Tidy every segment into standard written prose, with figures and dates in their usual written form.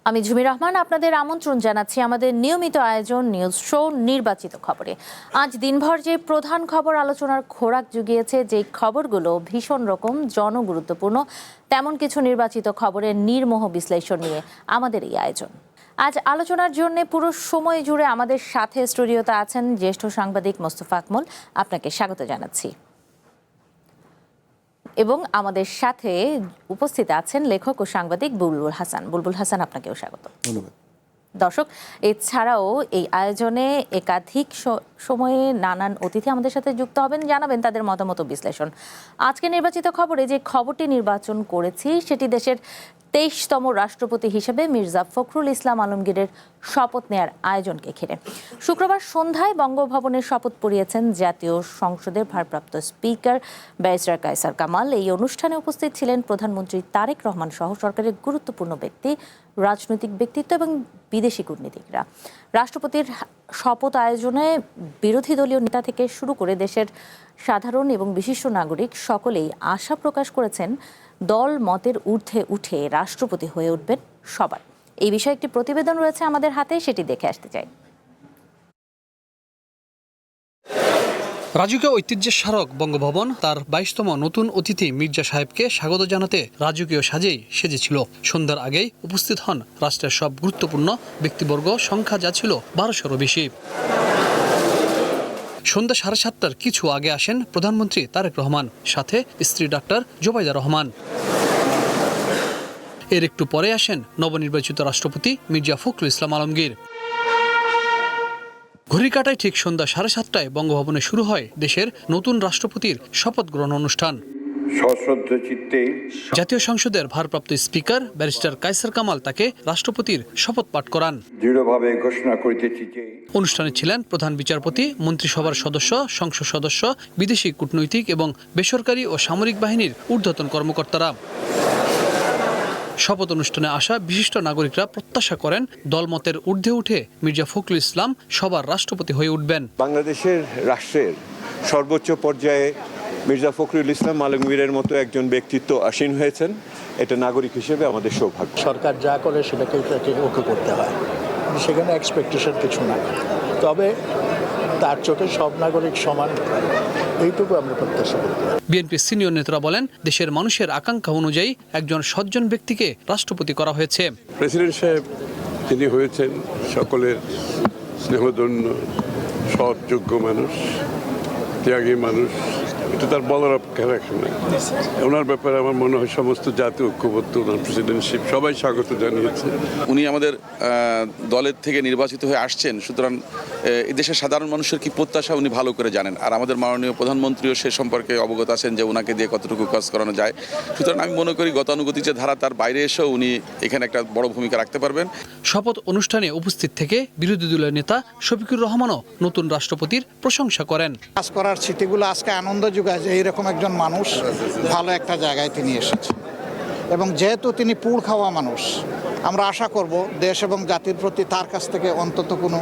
আমি ঝুমি রহমান আপনাদের আমন্ত্রণ জানাচ্ছি আমাদের নিয়মিত আয়োজন নিউজ শো নির্বাচিত খবরে। আজ দিনভর যে প্রধান খবর আলোচনার খোরাক জুগিয়েছে, যে খবরগুলো ভীষণ রকম জনগুরুত্বপূর্ণ, তেমন কিছু নির্বাচিত খবরের নির্মোহ বিশ্লেষণ নিয়ে আমাদের এই আয়োজন। আজ আলোচনার জন্য পুরো সময় জুড়ে আমাদের সাথে স্টুডিওতে আছেন জ্যেষ্ঠ সাংবাদিক মোস্তফা আকমল, আপনাকে স্বাগত জানাচ্ছি। এবং আমাদের সাথে উপস্থিত আছেন লেখক ও সাংবাদিক বুলবুল হাসান। বুলবুল হাসান, আপনাকেও স্বাগত। ধন্যবাদ। দর্শক, এছাড়াও এই আয়োজনে একাধিক সময়ে নানান অতিথি আমাদের সাথে যুক্ত হবেন, জানাবেন তাদের মতামত বিশ্লেষণ। আজকে নির্বাচিত খবরে যে খবরটি নির্বাচন করেছি সেটি দেশের 23তম রাষ্ট্রপতি হিসেবে মির্জা ফখরুল ইসলাম আলমগীরের শপথ নেয়ার আয়োজনকে ঘিরে। শুক্রবার সন্ধ্যায় বঙ্গভবনের শপথ পড়িয়েছেন জাতীয় সংসদের ভারপ্রাপ্ত স্পিকার ব্যারিস্টার কায়সার কামাল। এই অনুষ্ঠানে উপস্থিত ছিলেন প্রধানমন্ত্রী তারেক রহমান সহ সরকারের গুরুত্বপূর্ণ ব্যক্তি, রাজনৈতিক ব্যক্তিত্ব এবং বিদেশি কূটনীতিকরা। রাষ্ট্রপতির শপথ আয়োজনে বিরোধী দলীয় নেতা থেকে শুরু করে দেশের সাধারণ এবং বিশিষ্ট নাগরিক সকলেই আশা প্রকাশ করেছেন দল মতের ঊর্ধ্বে উঠে রাষ্ট্রপতি হয়ে উঠবেন সবার। এই বিষয়ে একটি প্রতিবেদন রয়েছে আমাদের হাতে, সেটি দেখে আসতে চাই। রাজকীয় ঐতিহ্যের স্মারক বঙ্গভবন তার 22তম নতুন অতিথি মির্জা সাহেবকে স্বাগত জানাতে রাজকীয় সাজেই সেজেছিল। সন্ধ্যার আগেই উপস্থিত হন রাষ্ট্রের সব গুরুত্বপূর্ণ ব্যক্তিবর্গ, সংখ্যা যা ছিল 1200-ও বেশি। সন্ধ্যা 7:30টার কিছু আগে আসেন প্রধানমন্ত্রী তারেক রহমান, সাথে স্ত্রী ডাক্তার জোবাইদা রহমান। এর একটু পরে আসেন নবনির্বাচিত রাষ্ট্রপতি মির্জা ফখরুল ইসলাম আলমগীর। ঘড়ির কাঁটায় ঠিক সন্ধ্যা 7:30টায় বঙ্গভবনে শুরু হয় দেশের নতুন রাষ্ট্রপতির শপথ গ্রহণ অনুষ্ঠান। জাতীয় সংসদের ভারপ্রাপ্ত স্পিকার ব্যারিস্টার কায়সার কামাল তাকে রাষ্ট্রপতির শপথ পাঠ করান। দৃঢ়ভাবে ঘোষণা করিতেছি যে অনুষ্ঠানে ছিলেন প্রধান বিচারপতি, মন্ত্রিসভার সদস্য, সংসদ সদস্য, বিদেশি কূটনৈতিক এবং বেসরকারি ও সামরিক বাহিনীর ঊর্ধ্বতন কর্মকর্তারা। শপথ অনুষ্ঠানে আসা বিশিষ্ট নাগরিকরা প্রত্যাশা করেন দলমতের ঊর্ধ্বে উঠে মির্জা ফখরুল ইসলাম সবার রাষ্ট্রপতি হয়ে উঠবেন। বাংলাদেশের রাষ্ট্রের সর্বোচ্চ পর্যায়ে মির্জা ফখরুল ইসলাম আলমগীরের মতো একজন ব্যক্তিত্ব আসীন হয়েছেন, এটা নাগরিক হিসেবে আমাদের সৌভাগ্য। সরকার যা করে সেটাকে ওকে করতে হয়, সেখানে এক্সপেকটেশন কিছু না, তবে তার চোখে সব নাগরিক সমান, এইটুকু আমরা প্রত্যাশা করতে পারি। বিএনপির সিনিয়র নেতারা বলেন, দেশের মানুষের আকাঙ্ক্ষা অনুযায়ী একজন সজ্জন ব্যক্তিকে রাষ্ট্রপতি করা হয়েছে। প্রেসিডেন্ট সাহেব যিনি হয়েছেন সকলের স্নেহধন্য, সৎ, যোগ্য মানুষ, ত্যাগী মানুষ, এটা তার বলার অপেক্ষা রাখে না। ওনার ব্যাপারে আমার মনে হয় সমস্ত জাতি ঐক্যবদ্ধ, ওনার প্রেসিডেন্টশিপ সবাই স্বাগত জানিয়েছে। উনি আমাদের দলের থেকে নির্বাচিত হয়ে আসছেন, সুতরাং এই দেশের সাধারণ মানুষের কি প্রত্যাশা উনি ভালো করে জানেন, আর আমাদের মাননীয় প্রধানমন্ত্রীও সে সম্পর্কে অবগত আছেন যে ওনাকে দিয়ে কতটুকু কাজ করানো যায়। সুতরাং আমি মনে করি গতানুগতিক যে ধারা, তার বাইরে এসেও উনি এখানে একটা বড় ভূমিকা রাখতে পারবেন। শপথ অনুষ্ঠানে উপস্থিত থেকে বিরোধী দলের নেতা শফিকুর রহমানও নতুন রাষ্ট্রপতির প্রশংসা করেন। কাজ করার স্মৃতিগুলো আজকে আনন্দ যোগায় যে এইরকম একজন মানুষ ভালো একটা জায়গায় তিনি এসেছেন, এবং যেহেতু তিনি পুড় খাওয়া মানুষ, আমরা আশা করব দেশ এবং জাতির প্রতি তার কাছ থেকে অন্তত কোনো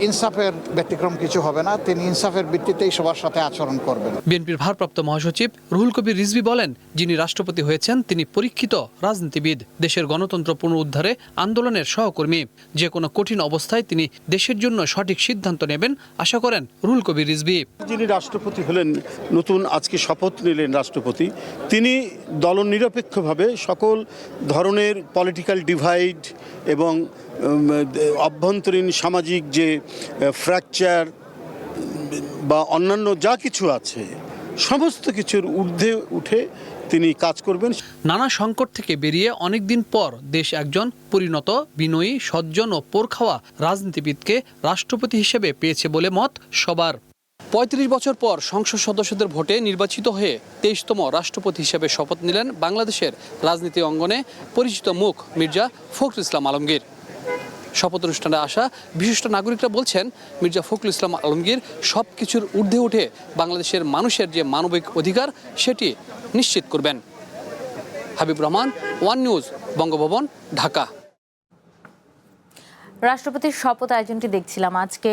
ইনসাফের ব্যতিক্রম কিছু হবে না, তিনি ইনসাফের ভিত্তিতেই সবার সাথে আচরণ করবেন। বিএনপির ভারপ্রাপ্ত মহাসচিব রুহুল কবির রিজভী বলেন, যিনি রাষ্ট্রপতি হয়েছেন তিনি পরীক্ষিত রাজনীতিবিদ, দেশের গণতন্ত্র পুনরুদ্ধারে আন্দোলনের সহকর্মী। যে কোনো কঠিন অবস্থায় তিনি দেশের জন্য সঠিক সিদ্ধান্ত নেবেন আশা করেন রুহুল কবির রিজভী। যিনি রাষ্ট্রপতি হলেন, নতুন আজকে শপথ নিলেন রাষ্ট্রপতি, তিনি দলনিরপেক্ষভাবে সকল ধরনের পলিটিক্যাল ডিভাইড এবং অভ্যন্তরীণ সামাজিক যে ফ্র্যাকচার বা অন্যান্য যা কিছু আছে সমস্ত কিছুর ঊর্ধ্বে উঠে তিনি কাজ করবেন। নানা সংকট থেকে বেরিয়ে অনেকদিন পর দেশ একজন পরিণত, বিনয়ী, সজ্জন ও পোরখাওয়া রাজনীতিবিদকে রাষ্ট্রপতি হিসেবে পেয়েছে বলে মত সবার। ৩৫ বছর পর সংসদ সদস্যদের ভোটে নির্বাচিত হয়ে 23তম রাষ্ট্রপতি হিসেবে শপথ নিলেন বাংলাদেশের রাজনীতি অঙ্গনে পরিচিত মুখ মির্জা ফখরুল ইসলাম আলমগীর। শপথ অনুষ্ঠানে আসা বিশিষ্ট নাগরিকরা বলছেন, মির্জা ফখরুল ইসলাম আলমগীর সব কিছুর ঊর্ধ্বে উঠে বাংলাদেশের মানুষের যে মানবিক অধিকার সেটি নিশ্চিত করবেন। Habib Rahman, one news, Bangabhaban, Dhaka. রাষ্ট্রপতির শপথ আয়োজনটি দেখছিলাম আজকে।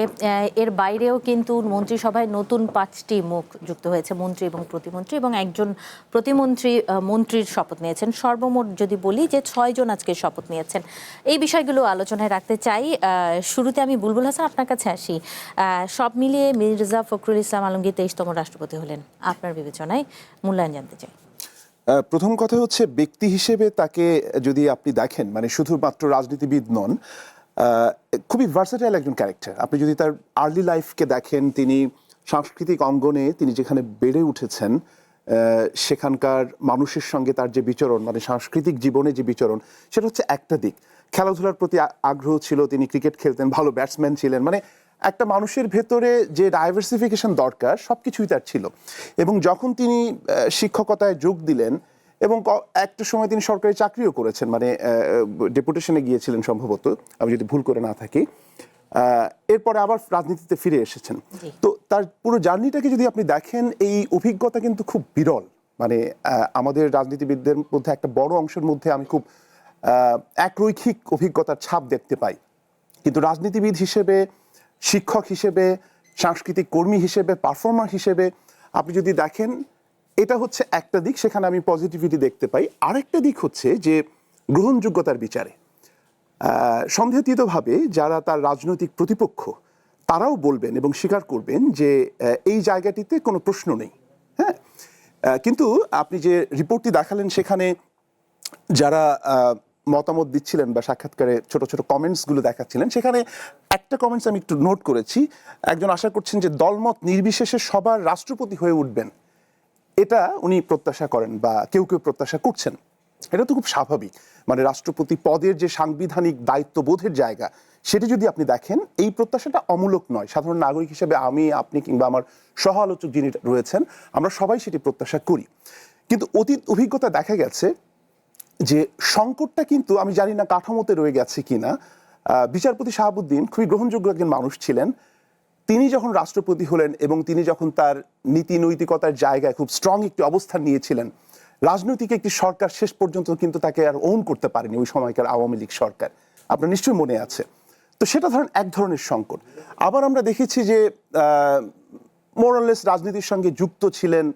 এর বাইরেও কিন্তু মন্ত্রিসভায় নতুন 5টি মুখ যুক্ত হয়েছে, মন্ত্রী এবং প্রতিমন্ত্রী, এবং একজন প্রতিমন্ত্রী মন্ত্রীর শপথ নিয়েছেন। সর্বমোট যদি বলি যে 6 জন আজকে শপথ নিয়েছেন। এই বিষয়গুলো আলোচনায় রাখতে চাই। শুরুতে আমি বুলবুল হাসান আপনার কাছে আসি। সব মিলিয়ে মির্জা ফখরুল ইসলাম আলমগীর 23তম রাষ্ট্রপতি হলেন, আপনার বিবেচনায় মূল্যায়ন জানতে চাই। প্রথম কথা হচ্ছে, ব্যক্তি হিসেবে তাকে যদি আপনি দেখেন, মানে শুধুমাত্র রাজনীতিবিদ নন, খুবই ভার্সেটাইল একজন ক্যারেক্টার। আপনি যদি তার আর্লি লাইফকে দেখেন, তিনি সাংস্কৃতিক অঙ্গনে তিনি যেখানে বেড়ে উঠেছেন, সেখানকার মানুষের সঙ্গে তার যে বিচরণ, মানে সাংস্কৃতিক জীবনে যে বিচরণ, সেটা হচ্ছে একটা দিক। খেলাধুলার প্রতি আগ্রহ ছিল, তিনি ক্রিকেট খেলতেন, ভালো ব্যাটসম্যান ছিলেন। মানে একটা মানুষের ভেতরে যে ডাইভার্সিফিকেশন দরকার সব কিছুই তার ছিল। এবং যখন তিনি শিক্ষকতায় যোগ দিলেন, এবং একটা সময় তিনি সরকারি চাকরিও করেছেন, মানে ডেপুটেশনে গিয়েছিলেন সম্ভবত, আমি যদি ভুল করে না থাকি। এরপরে আবার রাজনীতিতে ফিরে এসেছেন। তো তার পুরো জার্নিটাকে যদি আপনি দেখেন, এই অভিজ্ঞতা কিন্তু খুব বিরল। মানে আমাদের রাজনীতিবিদদের মধ্যে একটা বড় অংশের মধ্যে আমি খুব একরৈখিক অভিজ্ঞতার ছাপ দেখতে পাই। কিন্তু রাজনীতিবিদ হিসেবে, শিক্ষক হিসেবে, সাংস্কৃতিক কর্মী হিসেবে, পারফর্মার হিসেবে আপনি যদি দেখেন, এটা হচ্ছে একটা দিক, সেখানে আমি পজিটিভিটি দেখতে পাই। আরেকটা দিক হচ্ছে যে গ্রহণযোগ্যতার বিচারে সন্দেহাতীতভাবে যারা তার রাজনৈতিক প্রতিপক্ষ, তারাও বলবেন এবং স্বীকার করবেন যে এই জায়গাটিতে কোনো প্রশ্ন নেই। হ্যাঁ, কিন্তু আপনি যে রিপোর্টটি দেখালেন, সেখানে যারা মতামত দিচ্ছিলেন বা সাক্ষাৎকারে ছোট ছোট কমেন্টসগুলো দেখাচ্ছিলেন, সেখানে একটা কমেন্টস আমি একটু নোট করেছি। একজন আশা করছেন যে দলমত নির্বিশেষে সবার রাষ্ট্রপতি হয়ে উঠবেন, এটা উনি প্রত্যাশা করেন বা কেউ কেউ প্রত্যাশা করছেন। এটা তো খুব স্বাভাবিক। মানে রাষ্ট্রপতি পদের যে সাংবিধানিক দায়িত্ববোধের জায়গা, সেটি যদি আপনি দেখেন, এই প্রত্যাশাটা অমূলক নয়। সাধারণ নাগরিক হিসেবে আমি, আপনি কিংবা আমার সহ আলোচক যিনি রয়েছেন, আমরা সবাই সেটি প্রত্যাশা করি। কিন্তু অতীত অভিজ্ঞতা দেখা গেছে যে সংকটটা কিন্তু, আমি জানি না কাঠামোতে রয়ে গেছে কিনা, বিচারপতি শাহাবুদ্দিন খুবই গ্রহণযোগ্য একজন মানুষ ছিলেন। তিনি যখন রাষ্ট্রপতি হলেন এবং তিনি যখন তার নীতি নৈতিকতার জায়গায় খুব স্ট্রং একটি অবস্থান নিয়েছিলেন, রাজনৈতিক একটি সরকার শেষ পর্যন্ত কিন্তু তাকে আর ওন করতে পারেনি, ওই সময়কার আওয়ামী লীগ সরকার। আপনার নিশ্চয়ই মনে আছে। তো সেটা ধরেন এক ধরনের সংকট। আবার আমরা দেখেছি যে মোরালেস রাজনীতির সঙ্গে যুক্ত ছিলেন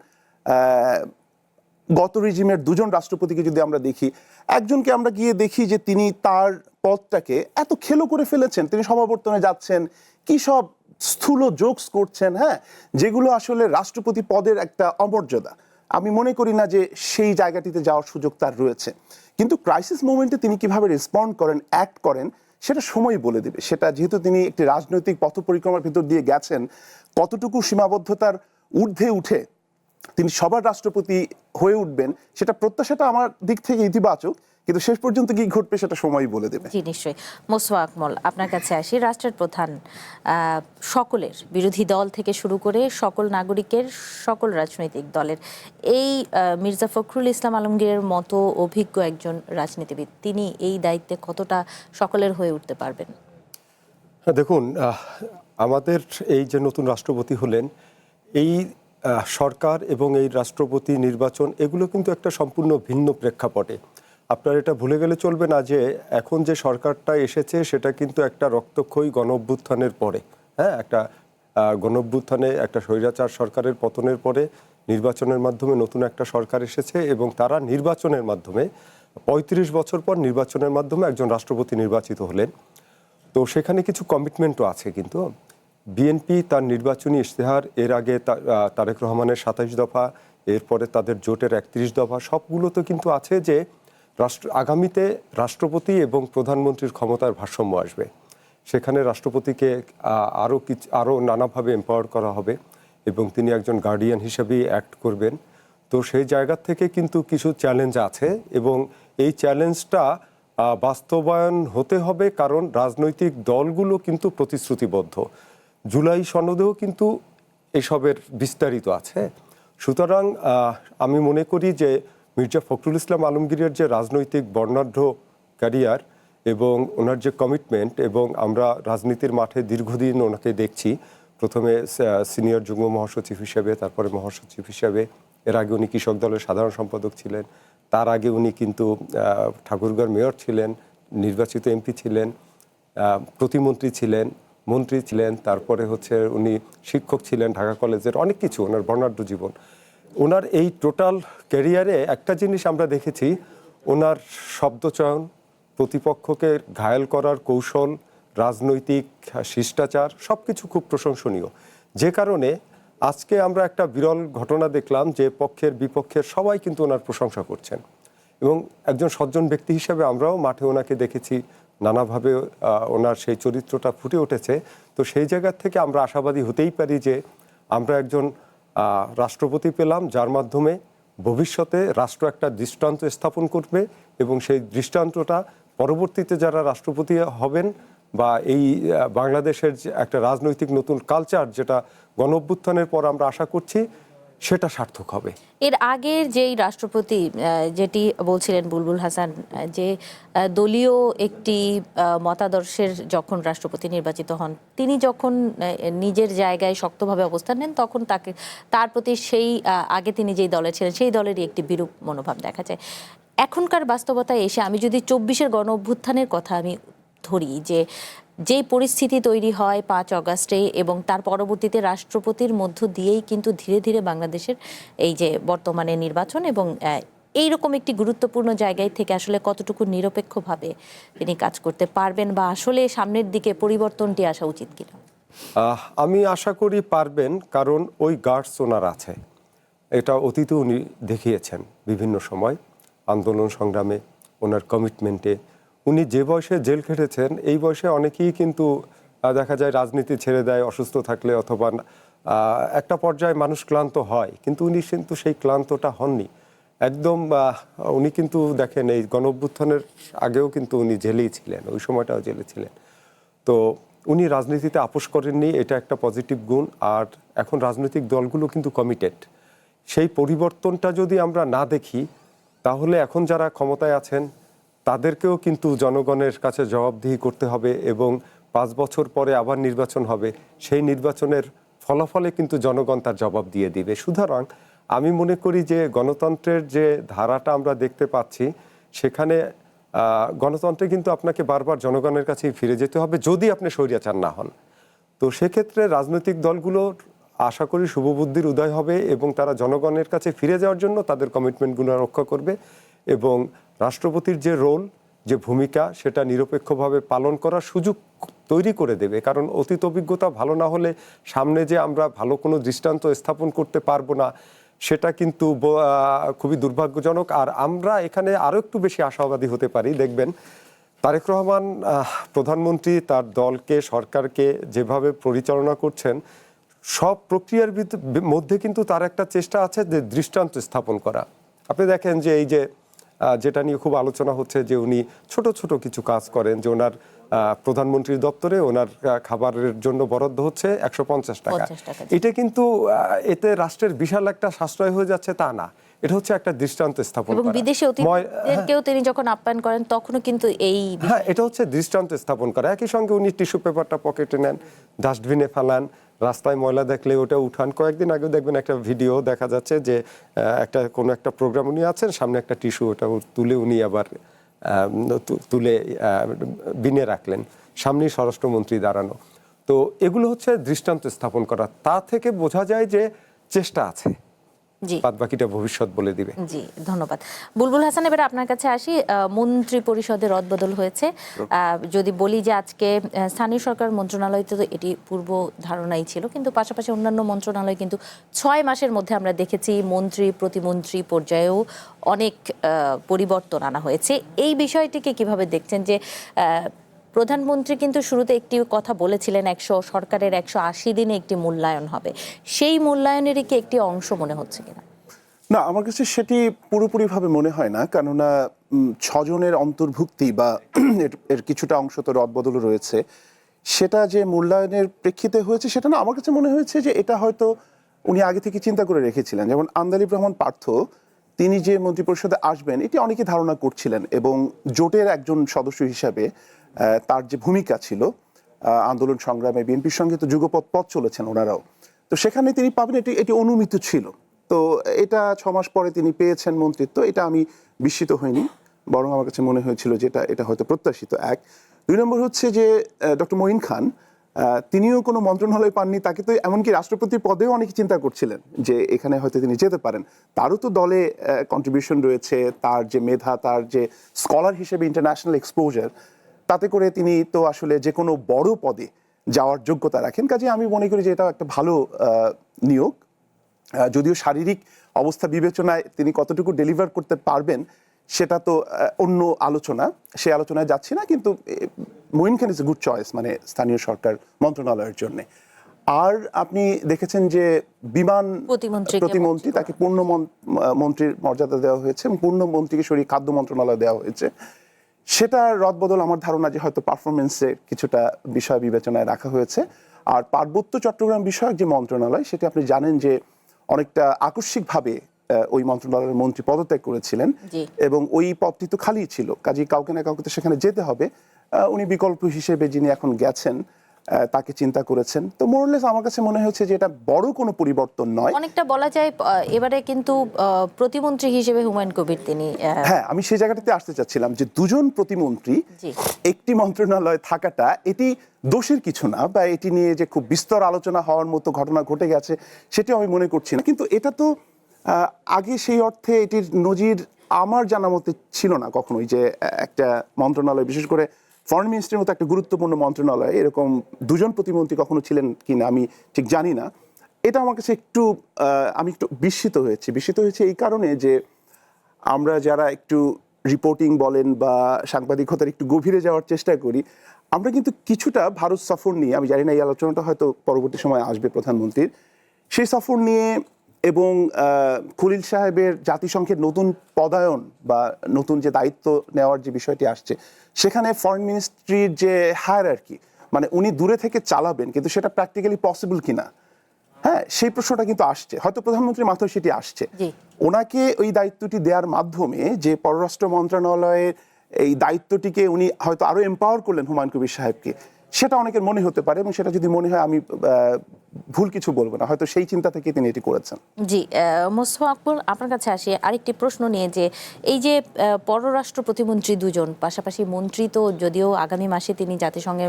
গত রিজিমের দুজন রাষ্ট্রপতিকে যদি আমরা দেখি, একজনকে আমরা গিয়ে দেখি যে তিনি তার পদটাকে এত খেলো করে ফেলেছেন, তিনি সমাবর্তনে যাচ্ছেন, কি সব স্থূল জোকস করছেন, হ্যাঁ, যেগুলো আসলে রাষ্ট্রপতি পদের একটা অমর্যাদা। আমি মনে করি না যে সেই জায়গাটিতে যাওয়ার সুযোগ তার রয়েছে। কিন্তু ক্রাইসিস মোমেন্টে তিনি কিভাবে রেসপন্ড করেন, অ্যাক্ট করেন, সেটা সময় বলে দেবে। সেটা যেহেতু তিনি একটি রাজনৈতিক পথ পরিক্রমার ভিতর দিয়ে গেছেন, কতটুকু সীমাবদ্ধতার ঊর্ধ্বে উঠে তিনি সবার রাষ্ট্রপতি হয়ে উঠবেন, সেটা প্রত্যাশাটা আমার দিক থেকে ইতিবাচক। কিন্তু শেষ পর্যন্ত কি ঘটবে সেটা সময় বলে দেবে। জি, নিশ্চয়ই। মোসওয়া আকমল, আপনার কাছে আসি। রাষ্ট্রের প্রধান, সকলের, বিরোধী দল থেকে শুরু করে সকল নাগরিকের, সকল রাজনৈতিক দলের, এই মির্জা ফখরুল ইসলাম আলমগীরের মতো অভিজ্ঞ একজন রাজনীতিবিদ, তিনি এই দায়িত্বে কতটা সকলের হয়ে উঠতে পারবেন? দেখুন, আমাদের এই যে নতুন রাষ্ট্রপতি হলেন, এই সরকার এবং এই রাষ্ট্রপতি নির্বাচন, এগুলো কিন্তু একটা সম্পূর্ণ ভিন্ন প্রেক্ষাপটে। আপনার এটা ভুলে গেলে চলবে না যে এখন যে সরকারটা এসেছে, সেটা কিন্তু একটা রক্তক্ষয়ী গণঅভ্যুত্থানের পরে, হ্যাঁ, একটা গণঅভ্যুত্থানে একটা স্বৈরাচার সরকারের পতনের পরে নির্বাচনের মাধ্যমে নতুন একটা সরকার এসেছে, এবং তারা নির্বাচনের মাধ্যমে 35 বছর পর নির্বাচনের মাধ্যমে একজন রাষ্ট্রপতি নির্বাচিত হলেন। তো সেখানে কিছু কমিটমেন্টও আছে। কিন্তু বিএনপি তার নির্বাচনী ইশতেহার, এর আগে তারেক রহমানের 27 দফা, এরপরে তাদের জোটের 31 দফা, সবগুলোতে কিন্তু আছে যে আগামীতে রাষ্ট্রপতি এবং প্রধানমন্ত্রীর ক্ষমতার ভারসাম্য আসবে। সেখানে রাষ্ট্রপতিকে আরও নানাভাবে এম্পাওয়ার করা হবে এবং তিনি একজন গার্ডিয়ান হিসেবেই অ্যাক্ট করবেন। তো সেই জায়গা থেকে কিন্তু কিছু চ্যালেঞ্জ আছে, এবং এই চ্যালেঞ্জটা বাস্তবায়ন হতে হবে, কারণ রাজনৈতিক দলগুলো কিন্তু প্রতিশ্রুতিবদ্ধ। জুলাই সনদেও কিন্তু এসবের বিস্তারিত আছে। সুতরাং আমি মনে করি যে মির্জা ফখরুল ইসলাম আলমগীরের যে রাজনৈতিক বর্ণাঢ্য ক্যারিয়ার এবং ওনার যে কমিটমেন্ট, এবং আমরা রাজনীতির মাঠে দীর্ঘদিন ওনাকে দেখছি, প্রথমে সিনিয়র যুগ্ম মহাসচিব হিসেবে, তারপরে মহাসচিব হিসেবে, এর আগে উনি কৃষক দলের সাধারণ সম্পাদক ছিলেন, তার আগে উনি কিন্তু ঠাকুরগাঁওর মেয়র ছিলেন, নির্বাচিত এমপি ছিলেন, প্রতিমন্ত্রী ছিলেন, মন্ত্রী ছিলেন, তারপরে হচ্ছে উনি শিক্ষক ছিলেন ঢাকা কলেজের, অনেক কিছু ওনার বর্ণাঢ্য জীবন। ওনার এই টোটাল ক্যারিয়ারে একটা জিনিস আমরা দেখেছি, ওনার শব্দচয়ন, প্রতিপক্ষকে ঘায়েল করার কৌশল, রাজনৈতিক শিষ্টাচার সব কিছু খুব প্রশংসনীয়। যে কারণে আজকে আমরা একটা বিরল ঘটনা দেখলাম যে পক্ষের বিপক্ষের সবাই কিন্তু ওনার প্রশংসা করছেন, এবং একজন সজ্জন ব্যক্তি হিসেবে আমরাও মাঠে ওনাকে দেখেছি, নানাভাবে ওনার সেই চরিত্রটা ফুটে উঠেছে। তো সেই জায়গা থেকে আমরা আশাবাদী হতেই পারি যে আমরা একজন রাষ্ট্রপতি পেলাম যার মাধ্যমে ভবিষ্যতে রাষ্ট্র একটা দৃষ্টান্ত স্থাপন করবে, এবং সেই দৃষ্টান্তটা পরবর্তীতে যারা রাষ্ট্রপতি হবেন বা এই বাংলাদেশের যে একটা রাজনৈতিক নতুন কালচার যেটা গণঅভ্যুত্থানের পর আমরা আশা করছি সেটা সার্থক হবে। এর আগের যেই রাষ্ট্রপতি যেটি বলছিলেন বুলবুল হাসান, যে দলীয় একটি মতাদর্শের যখন রাষ্ট্রপতি নির্বাচিত হন, তিনি যখন নিজের জায়গায় শক্তভাবে অবস্থান নেন তখন তার প্রতি সেই আগে তিনি যেই দলে ছিলেন সেই দলেরই একটি বিরূপ মনোভাব দেখা যায়। এখনকার বাস্তবতায় এসে আমি যদি ২৪-এর গণ অভ্যুত্থানের কথা আমি ধরি, যে পরিস্থিতি তৈরি হয় ৫ অগাস্টে এবং তার পরবর্তীতে রাষ্ট্রপতির মধ্য দিয়েই কিন্তু ধীরে ধীরে বাংলাদেশের এই যে বর্তমানে নির্বাচন, এবং এইরকম একটি গুরুত্বপূর্ণ জায়গায় থেকে আসলে কতটুকু নিরপেক্ষভাবে তিনি কাজ করতে পারবেন, বা আসলে সামনের দিকে পরিবর্তনটি আসা উচিত কিনা? আমি আশা করি পারবেন, কারণ ওই গার্ডস ওনার আছে। এটা অতীতে উনি দেখিয়েছেন বিভিন্ন সময় আন্দোলন সংগ্রামে, ওনার কমিটমেন্টে। উনি যে বয়সে জেল খেটেছেন এই বয়সে অনেকেই কিন্তু দেখা যায় রাজনীতি ছেড়ে দেয় অসুস্থ থাকলে, অথবা একটা পর্যায়ে মানুষ ক্লান্ত হয়, কিন্তু উনি কিন্তু সেই ক্লান্তটা হননি একদম। উনি কিন্তু দেখেন এই গণঅভ্যুত্থানের আগেও কিন্তু উনি জেলেই ছিলেন, ওই সময়টাও জেলে ছিলেন। তো উনি রাজনীতিতে আপোষ করেননি, এটা একটা পজিটিভ গুণ। আর এখন রাজনৈতিক দলগুলো কিন্তু কমিটেড। সেই পরিবর্তনটা যদি আমরা না দেখি তাহলে এখন যারা ক্ষমতায় আছেন তাদেরকেও কিন্তু জনগণের কাছে জবাবদিহি করতে হবে, এবং 5 বছর পরে আবার নির্বাচন হবে, সেই নির্বাচনের ফলাফলে কিন্তু জনগণ তার জবাব দিয়ে দিবে। সুতরাং আমি মনে করি যে গণতন্ত্রের যে ধারাটা আমরা দেখতে পাচ্ছি সেখানে গণতন্ত্রে কিন্তু আপনাকে বারবার জনগণের কাছেই ফিরে যেতে হবে যদি আপনি স্বৈরাচার না হন। তো সেক্ষেত্রে রাজনৈতিক দলগুলোর আশা করি শুভবুদ্ধির উদয় হবে, এবং তারা জনগণের কাছে ফিরে যাওয়ার জন্য তাদের কমিটমেন্টগুলো রক্ষা করবে, এবং রাষ্ট্রপতির যে রোল, যে ভূমিকা, সেটা নিরপেক্ষভাবে পালন করার সুযোগ তৈরি করে দেবে। কারণ অতীত অভিজ্ঞতা ভালো না হলে সামনে যে আমরা ভালো কোনো দৃষ্টান্ত স্থাপন করতে পারবো না, সেটা কিন্তু খুবই দুর্ভাগ্যজনক। আর আমরা এখানে আরও একটু বেশি আশাবাদী হতে পারি। দেখবেন তারেক রহমান প্রধানমন্ত্রী তার দলকে, সরকারকে যেভাবে পরিচালনা করছেন, সব প্রক্রিয়ার মধ্যে কিন্তু তার একটা চেষ্টা আছে যে দৃষ্টান্ত স্থাপন করা। আপনি দেখেন যে এই যে যেটা নিয়ে খুব আলোচনা হচ্ছে যে উনি ছোট ছোট কিছু কাজ করেন, যে ওনার প্রধানমন্ত্রীর দপ্তরে ওনার খাবারের জন্য বরাদ্দ হচ্ছে 150 টাকা। এটা কিন্তু এতে রাষ্ট্রের বিশাল একটা সাশ্রয় হয়ে যাচ্ছে তা না, এটা হচ্ছে একটা দৃষ্টান্ত স্থাপন করা। এবং বিদেশি অতিথিদেরকেও তিনি যখন আপ্যায়ন করেন তখনও কিন্তু এটা হচ্ছে দৃষ্টান্ত স্থাপন করা। একই সঙ্গে উনি টিস্যু পেপারটা পকেটে নেন, ডাস্টবিনে ফেলান, রাস্তায় ময়লা দেখলে ওটা উঠান। কয়েকদিন আগে দেখবেন একটা ভিডিও দেখা যাচ্ছে যে কোনো একটা প্রোগ্রাম উনি আছেন, সামনে একটা টিস্যু, ওটা তুলে উনি আবার তুলে বিনে রাখলেন, সামনেই স্বরাষ্ট্রমন্ত্রী দাঁড়ানো। তো এগুলো হচ্ছে দৃষ্টান্ত স্থাপন করা। তা থেকে বোঝা যায় যে চেষ্টা আছে, বাদবাকিটা ভবিষ্যৎ বলে দিবে। জি, ধন্যবাদ। বুলবুল হাসান, এবারে আপনার কাছে আসি। মন্ত্রী পরিষদে রদবদল হয়েছে। যদি বলি যে আজকে স্থানীয় সরকার মন্ত্রণালয় তো এটি পূর্ব ধারণাই ছিল, কিন্তু পাশাপাশি অন্যান্য মন্ত্রণালয় কিন্তু 6 মাসের মধ্যে আমরা দেখেছি মন্ত্রী প্রতিমন্ত্রী পর্যায়েও অনেক পরিবর্তন আনা হয়েছে। এই বিষয়টিকে কিভাবে দেখছেন? যে প্রধানমন্ত্রী কিন্তু শুরুতে একটি কথা বলেছিলেন, সরকারের 180 দিনে একটি মূল্যায়ন হবে, সেই মূল্যায়নেরই কি একটি অংশ মনে হচ্ছে কিনা? না, আমার কাছে সেটি পুরোপুরিভাবে মনে হয় না, কেননা 6 জনের অন্তর্ভুক্তি বা এর কিছুটা অংশ তো রদবদল রয়েছে, সেটা যে মূল্যায়নের প্রেক্ষিতে হয়েছে সেটা না। আমার কাছে মনে হয়েছে যে এটা হয়তো উনি আগে থেকে চিন্তা করে রেখেছিলেন। যেমন আন্দালিব রহমান পার্থ, তিনি যে মন্ত্রিপরিষদে আসবেন এটি অনেকে ধারণা করছিলেন, এবং জোটের একজন সদস্য হিসাবে তার যে ভূমিকা ছিল আন্দোলন সংগ্রামে, বিএনপির সঙ্গে তো যুগপৎ পথ চলেছেন ওনারাও, তো সেখানে তিনি পাবেন এটি অনুমিত ছিল। তো এটা 6 মাস পরে তিনি পেয়েছেন মন্ত্রিত্ব, এটা আমি বিস্মিত হইনি, বরং আমার কাছে মনে হয়েছিল যে এটা হয়তো প্রত্যাশিত। এক, 2 নম্বর হচ্ছে যে ডক্টর মঈন খান তিনিও কোনো মন্ত্রণালয় পাননি, তাকে তো এমনকি রাষ্ট্রপতির পদেও অনেকে চিন্তা করছিলেন যে এখানে হয়তো তিনি যেতে পারেন। তারও তো দলে কন্ট্রিবিউশন রয়েছে, তার যে মেধা, তার যে স্কলার হিসেবে ইন্টারন্যাশনাল এক্সপোজার, তাতে করে তিনি তো আসলে যে কোনো বড় পদে যাওয়ার যোগ্যতা রাখেন। কাজে আমি মনে করি যে এটা একটা ভালো নিয়োগ। যদিও শারীরিক অবস্থা বিবেচনায় তিনি কতটুকু ডেলিভার করতে পারবেন সেটা তো অন্য আলোচনা, সে আলোচনায় যাচ্ছি না, কিন্তু মঈন খান ইজ এ গুড চয়েস মানে স্থানীয় সরকার মন্ত্রণালয়ের জন্য। আর আপনি দেখেছেন যে বিমান প্রতিমন্ত্রী, তাকে পূর্ণ মন্ত্রীর মর্যাদা দেওয়া হয়েছে এবং পূর্ণ মন্ত্রীকে সরিয়ে খাদ্য মন্ত্রণালয় দেওয়া হয়েছে। সেটা রদবদল আমার ধারণা যে হয়তো পারফরমেন্সে কিছুটা বিষয় বিবেচনায় রাখা হয়েছে। আর পার্বত্য চট্টগ্রাম বিষয়ক যে মন্ত্রণালয়, সেটি আপনি জানেন যে অনেকটা আকস্মিকভাবে ওই মন্ত্রণালয়ের মন্ত্রী পদত্যাগ করেছিলেন এবং ওই পদটি তো খালি ছিল, কাজেই কাউকে না কাউকে তো সেখানে যেতে হবে। উনি বিকল্প হিসেবে যিনি এখন গেছেন তাকে চিন্তা করেছেন। তো মোরলেস আমার কাছে মনে হয়েছে যে এটা বড় কোনো পরিবর্তন নয়। অনেকটা বলা যায় এবারে কিন্তু প্রতিমন্ত্রী হিসেবে হুমায়ুন কবির তিনি, হ্যাঁ আমি সেই জায়গাটাতে আসতে চাচ্ছিলাম যে দুজন প্রতিমন্ত্রী একটি মন্ত্রণালয়ে থাকাটা এটি দোষের কিছু না, বা এটি নিয়ে যে খুব বিস্তর আলোচনা হওয়ার মতো ঘটনা ঘটে গেছে সেটিও আমি মনে করছি না। কিন্তু এটা তো আগে সেই অর্থে এটির নজির আমার জানা মতে ছিল না কখনোই, যে একটা মন্ত্রণালয়, বিশেষ করে ফরেন মিনিস্ট্রির মতো একটা গুরুত্বপূর্ণ মন্ত্রণালয়ে এরকম দুজন প্রতিমন্ত্রী কখনো ছিলেন কিনা আমি ঠিক জানি না। এটা আমার কাছে একটু আমি একটু বিস্মিত হয়েছি এই কারণে যে আমরা যারা একটু রিপোর্টিং বলেন বা সাংবাদিকতার একটু গভীরে যাওয়ার চেষ্টা করি, আমরা কিন্তু কিছুটা ভারত সফর নিয়ে, আমি জানি না এই আলোচনাটা হয়তো পরবর্তী সময় আসবে প্রধানমন্ত্রীর, সেই সফর নিয়ে এবং খলিল সাহেবের জাতিসংঘের নতুন পদায়ন বা নতুন যে দায়িত্ব নেওয়ার যে বিষয়টি আসছে, সেখানে ফরেন মিনিস্ট্রির যে হায়ারার্কি, মানে উনি দূরে থেকে চালাবেন কিন্তু সেটা প্র্যাকটিক্যালি পসিবল কিনা, হ্যাঁ সেই প্রশ্নটা কিন্তু আসছে। হয়তো প্রধানমন্ত্রীর মাথায় সেটি আসছে, ওনাকে ওই দায়িত্বটি দেওয়ার মাধ্যমে যে পররাষ্ট্র মন্ত্রণালয়ের এই দায়িত্বটিকে উনি হয়তো আরো এম্পাওয়ার করলেন হুমায়ুন কবির সাহেবকে, সেটা অনেকের মনে হতে পারে। এবং সেটা যদি মনে হয় আমি ভুল কিছু বলবো না, হয়তো সেই চিন্তা থেকে তিনি এটি করেছেন। জি, মোস্তফা আকবর আপনার কাছে আসি আরেকটি প্রশ্ন নিয়ে, যে এই যে পররাষ্ট্র প্রতিমন্ত্রী দুজন, পাশাপাশি মন্ত্রী তো যদিও আগামী মাসে তিনি জাতিসংঘে